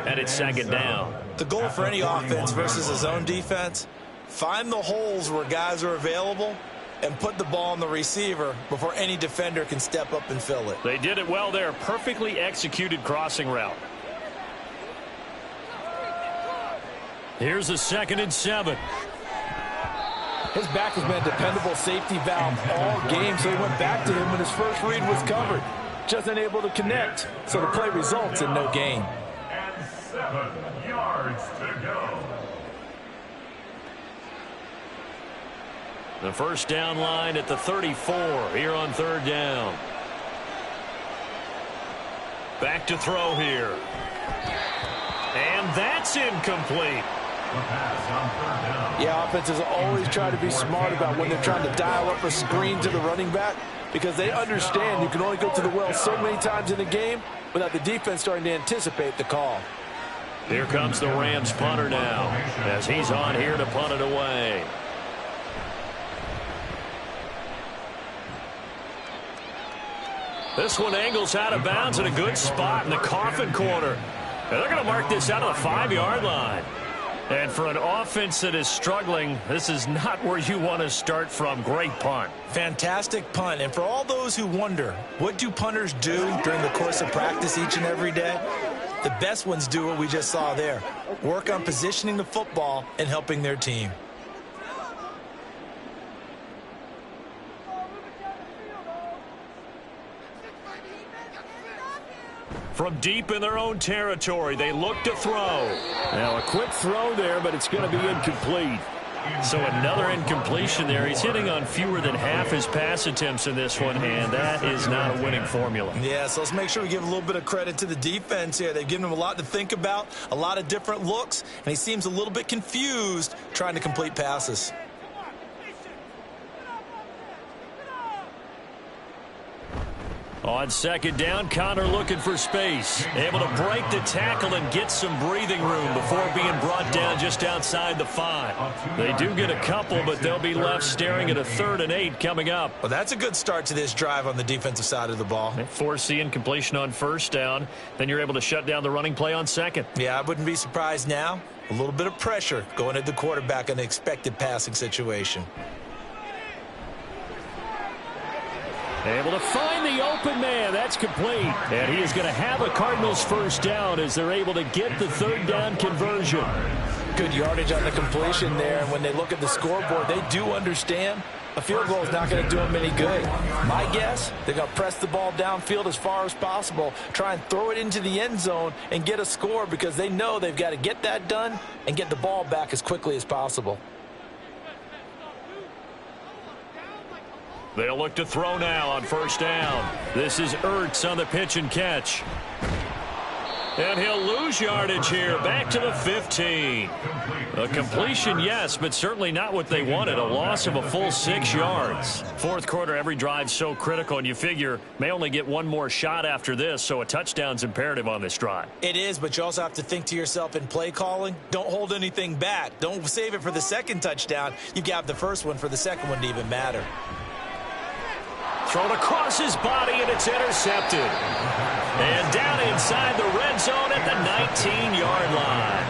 and it's 2nd down. The goal for any offense versus a zone defense, find the holes where guys are available and put the ball on the receiver before any defender can step up and fill it. They did it well there. Perfectly executed crossing route. Here's a 2nd and 7. His back has been a dependable safety valve all game, so he went back to him when his first read was covered. Just unable to connect, so the play results in no gain. And 7 yards to go. The first down line at the 34 here on third down. Back to throw here. And that's incomplete. Yeah, offenses always try to be smart about when they're trying to dial up a screen to the running back, because they understand you can only go to the well so many times in the game without the defense starting to anticipate the call. Here comes the Rams punter now as he's on here to punt it away. This one angles out of bounds in a good spot in the coffin corner. And they're going to mark this out of the 5-yard line. And for an offense that is struggling, this is not where you want to start from. Great punt. Fantastic punt. And for all those who wonder, what do punters do during the course of practice each and every day? The best ones do what we just saw there. Work on positioning the football and helping their team. From deep in their own territory, they look to throw. Now a quick throw there, but it's going to be incomplete. So another incompletion there. He's hitting on fewer than half his pass attempts in this one, and that is not a winning formula. Yeah, so let's make sure we give a little bit of credit to the defense here. They've given him a lot to think about, a lot of different looks, and he seems a little bit confused trying to complete passes. On second down, Connor looking for space. Able to break the tackle and get some breathing room before being brought down just outside the 5. They do get a couple, but they'll be left staring at a 3rd and 8 coming up. Well, that's a good start to this drive on the defensive side of the ball. Force the incompletion on first down. Then you're able to shut down the running play on second. Yeah, I wouldn't be surprised now. A little bit of pressure going at the quarterback in an expected passing situation. Able to find the open man. That's complete. And he is going to have a Cardinals first down as they're able to get the 3rd down conversion. Good yardage on the completion there. And when they look at the scoreboard, they do understand a field goal is not going to do them any good. My guess, they're going to press the ball downfield as far as possible, try and throw it into the end zone and get a score, because they know they've got to get that done and get the ball back as quickly as possible. They'll look to throw now on first down. This is Ertz on the pitch and catch. And he'll lose yardage here, back to the 15. A completion, yes, but certainly not what they wanted. A loss of a full 6 yards. Fourth quarter, every drive's so critical, and you figure may only get one more shot after this, so a touchdown's imperative on this drive. It is, but you also have to think to yourself in play calling, don't hold anything back. Don't save it for the second touchdown. You've got the first one for the second one to even matter. Thrown across his body, and it's intercepted. And down inside the red zone at the 19-yard line.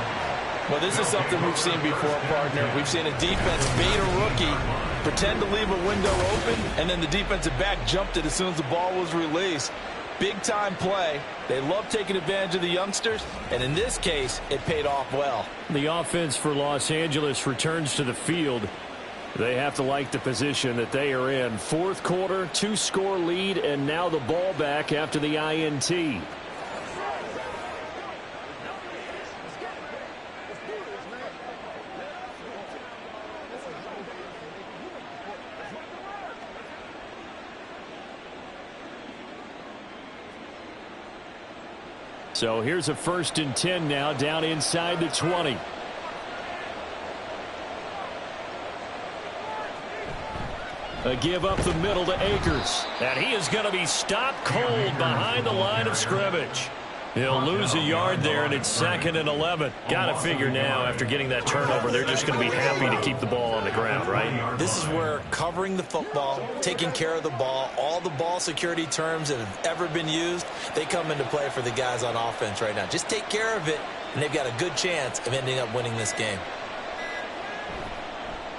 Well, this is something we've seen before, partner. We've seen a defense bait a rookie, pretend to leave a window open, and then the defensive back jumped it as soon as the ball was released. Big-time play. They love taking advantage of the youngsters, and in this case, it paid off well. The offense for Los Angeles returns to the field. They have to like the position that they are in. Fourth quarter, 2-score lead, and now the ball back after the INT. So here's a 1st and 10 now, down inside the 20. A give up the middle to Akers. And he is going to be stopped cold behind the line of scrimmage. He'll lose a yard there, and it's 2nd and 11. Got to figure now, after getting that turnover, they're just going to be happy to keep the ball on the ground, right? This is where covering the football, taking care of the ball, all the ball security terms that have ever been used, they come into play for the guys on offense right now. Just take care of it, and they've got a good chance of ending up winning this game.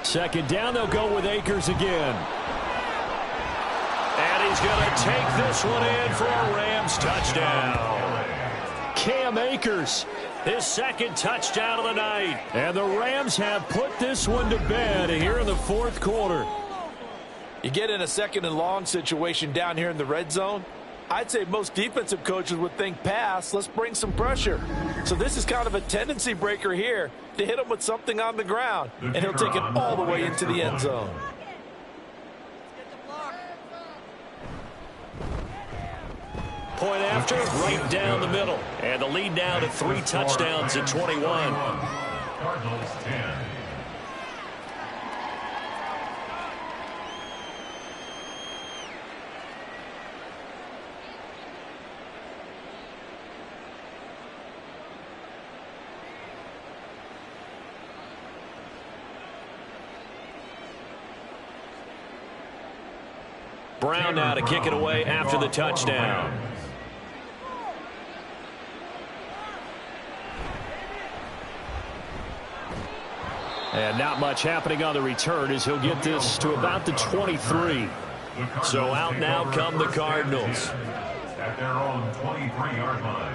Second down, they'll go with Akers again. And he's going to take this one in for a Rams touchdown. Cam Akers, his 2nd touchdown of the night. And the Rams have put this one to bed here in the 4th quarter. You get in a 2nd and long situation down here in the red zone, I'd say most defensive coaches would think pass, let's bring some pressure. So this is kind of a tendency breaker here to hit him with something on the ground, and he'll take it all the way into the end zone. point after, right down the middle. And the lead now to 3 touchdowns at 21. Cardinals 10. Brown now to kick it away after the touchdown. And not much happening on the return as he'll get this to about the 23. So out now come the Cardinals. At their own 23-yard line.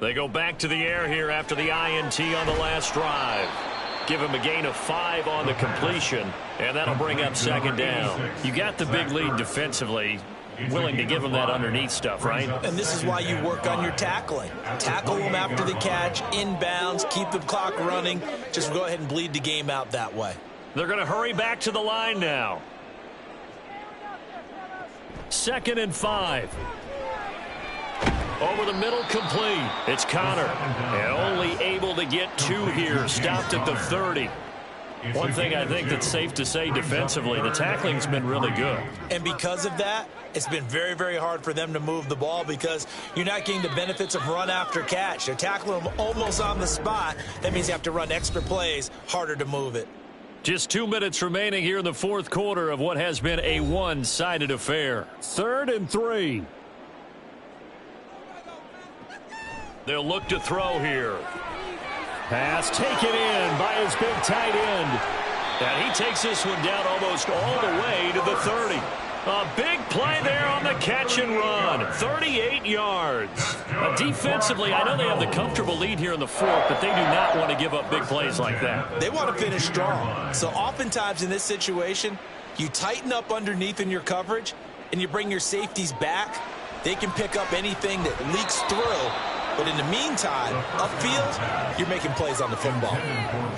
They go back to the air here after the INT on the last drive. Give him a gain of 5 on the completion, and that'll bring up second down. You got the big lead defensively. Willing to give him that underneath stuff, right? And this is why you work on your tackling. Tackle them after the catch, inbounds, keep the clock running. Just go ahead and bleed the game out that way. They're going to hurry back to the line now. 2nd and 5. Over the middle, complete. It's Connor. And only able to get 2 here. Stopped at the 30. One thing I think that's safe to say defensively, the tackling's been really good. And because of that, it's been very, very hard for them to move the ball because you're not getting the benefits of run after catch. They're tackling them almost on the spot. That means you have to run extra plays, harder to move it. Just 2 minutes remaining here in the 4th quarter of what has been a one-sided affair. 3rd and 3. They'll look to throw here. Pass taken in by his big tight end. And he takes this one down almost all the way to the 30. A big play there on the catch and run. 38 yards. Defensively, I know they have the comfortable lead here in the 4th, but they do not want to give up big plays like that. They want to finish strong. So oftentimes in this situation, you tighten up underneath in your coverage, and you bring your safeties back. They can pick up anything that leaks through. But in the meantime, upfield, you're making plays on the football.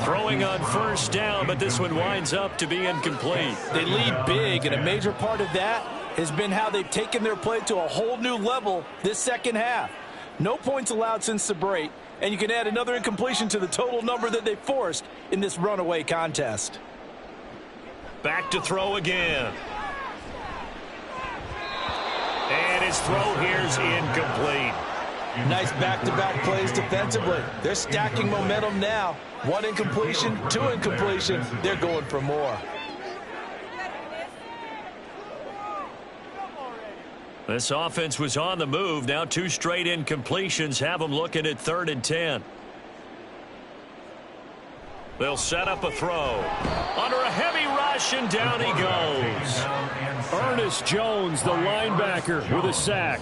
Throwing on 1st down, but this one winds up to be incomplete. They lead big, and a major part of that has been how they've taken their play to a whole new level this second half. No points allowed since the break, and you can add another incompletion to the total number that they forced in this runaway contest. Back to throw again. And his throw here's incomplete. Nice back-to-back plays defensively. They're stacking momentum now. 1 incompletion, 2 incompletion. They're going for more. This offense was on the move. Now 2 straight incompletions have them looking at 3rd and 10. They'll set up a throw. Under a heavy rush, and down he goes. Ernest Jones, the linebacker, with a sack.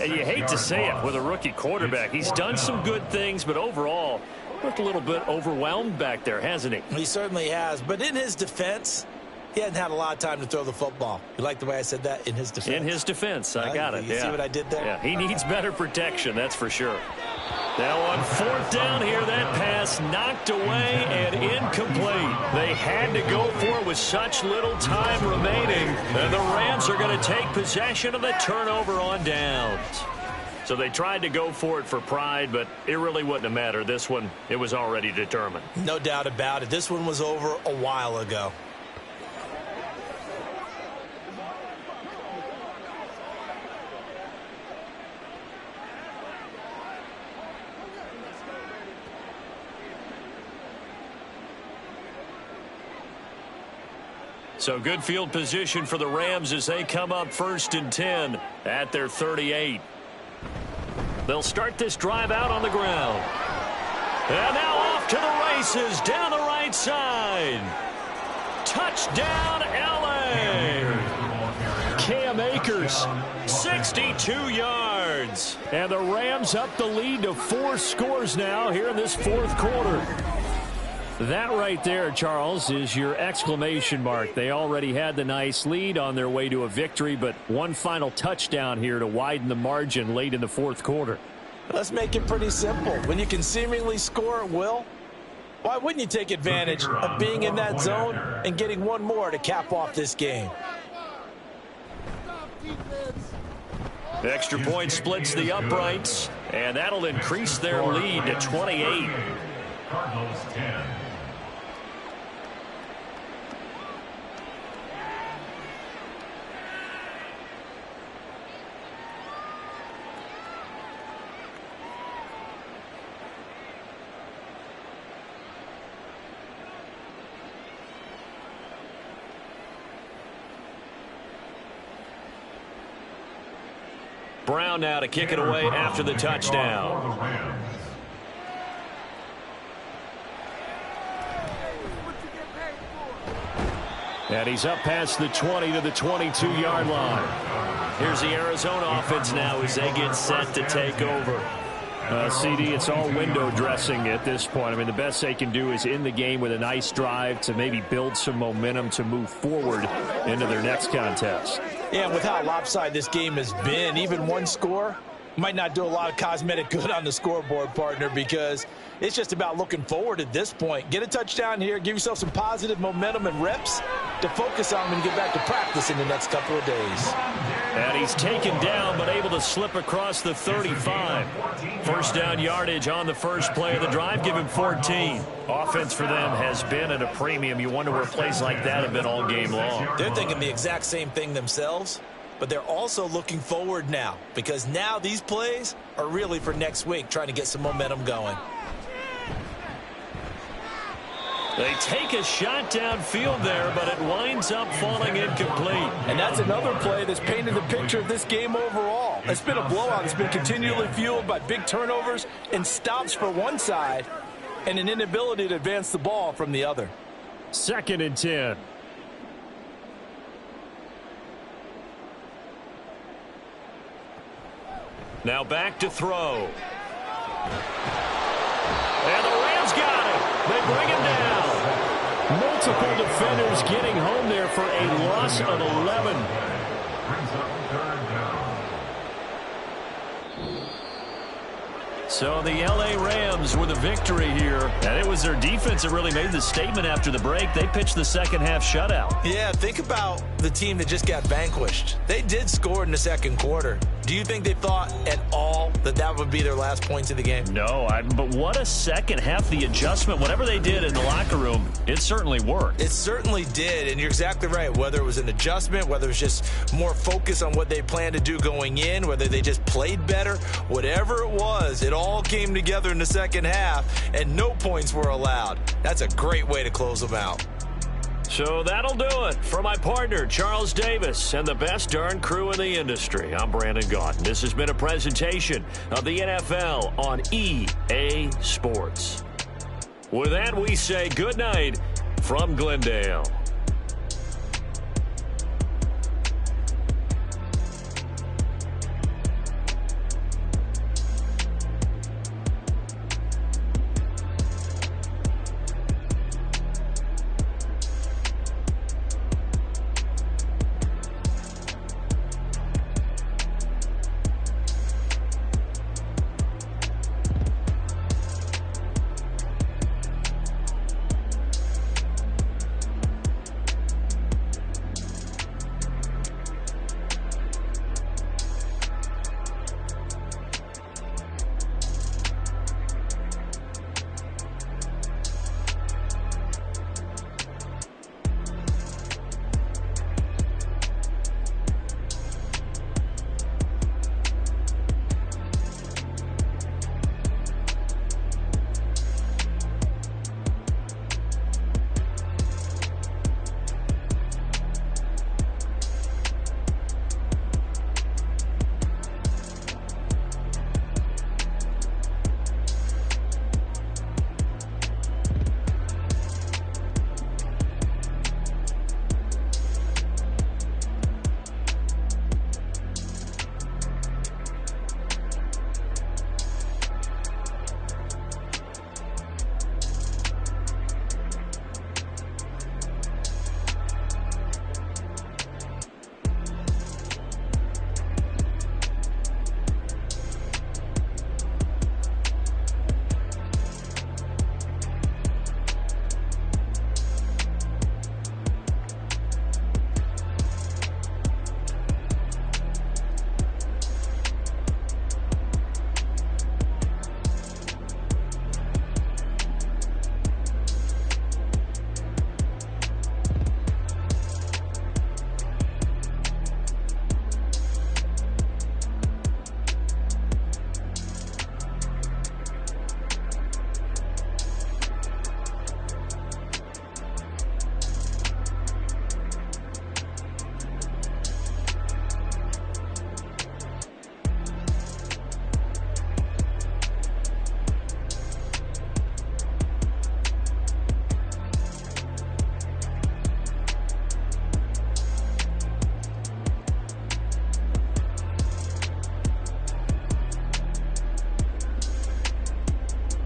And you hate to say it with a rookie quarterback. He's done some good things, but overall, looked a little bit overwhelmed back there, hasn't he? He certainly has. But in his defense, he hadn't had a lot of time to throw the football. You like the way I said that? In his defense. In his defense. I got it. You see what I did there? Yeah, he needs better protection, that's for sure. Now on 4th down here, that pass knocked away and incomplete. They had to go for it with such little time remaining. And the Rams are going to take possession of the turnover on downs. So they tried to go for it for pride, but it really wouldn't have mattered. This one, it was already determined. No doubt about it. This one was over a while ago. So good field position for the Rams as they come up 1st and 10 at their 38. They'll start this drive out on the ground. And now off to the races down the right side. Touchdown, L.A. Cam Akers, 62 yards. And the Rams up the lead to 4 scores now here in this 4th quarter. That right there, Charles, is your exclamation mark. They already had the nice lead on their way to a victory, but one final touchdown here to widen the margin late in the fourth quarter. Let's make it pretty simple. When you can seemingly score at will, why wouldn't you take advantage of being in that zone and getting one more to cap off this game? The extra point splits the uprights, and that'll increase their lead to 28. Cardinals 10. Brown now to kick it away after the touchdown. And he's up past the 20 to the 22-yard line. Here's the Arizona offense now as they get set to take over. CD, it's all window dressing at this point. I mean, the best they can do is in the game with a nice drive to maybe build some momentum to move forward into their next contest. Yeah, with how lopsided this game has been, even one score might not do a lot of cosmetic good on the scoreboard, partner, because it's just about looking forward at this point. Get a touchdown here, give yourself some positive momentum and reps to focus on when you get back to practice in the next couple of days. And he's taken down but able to slip across the 35. First down yardage on the first play of the drive, give him 14. Offense for them has been at a premium. You wonder where plays like that have been all game long. They're thinking the exact same thing themselves, but they're also looking forward now, because now these plays are really for next week, trying to get some momentum going. They take a shot downfield there, but it winds up falling incomplete. And that's another play that's painted the picture of this game overall. It's been a blowout. It's been continually fueled by big turnovers and stops for one side and an inability to advance the ball from the other. 2nd and 10. Now back to throw. And the Rams got it. They bring him down. Multiple defenders getting home there for a loss of 11. Brings up 3rd down. So the L.A. Rams with a victory here. And it was their defense that really made the statement after the break. They pitched the second half shutout. Yeah, think about the team that just got vanquished. They did score in the second quarter. Do you think they thought at all that that would be their last points of the game? No, but what a second half. The adjustment, whatever they did in the locker room, it certainly worked. It certainly did, and you're exactly right. Whether it was an adjustment, whether it was just more focus on what they planned to do going in, whether they just played better, whatever it was, it all came together in the second half, and no points were allowed. That's a great way to close them out. So that'll do it for my partner, Charles Davis, and the best darn crew in the industry. I'm Brandon Gaudin. This has been a presentation of the NFL on EA Sports. With that, we say good night from Glendale.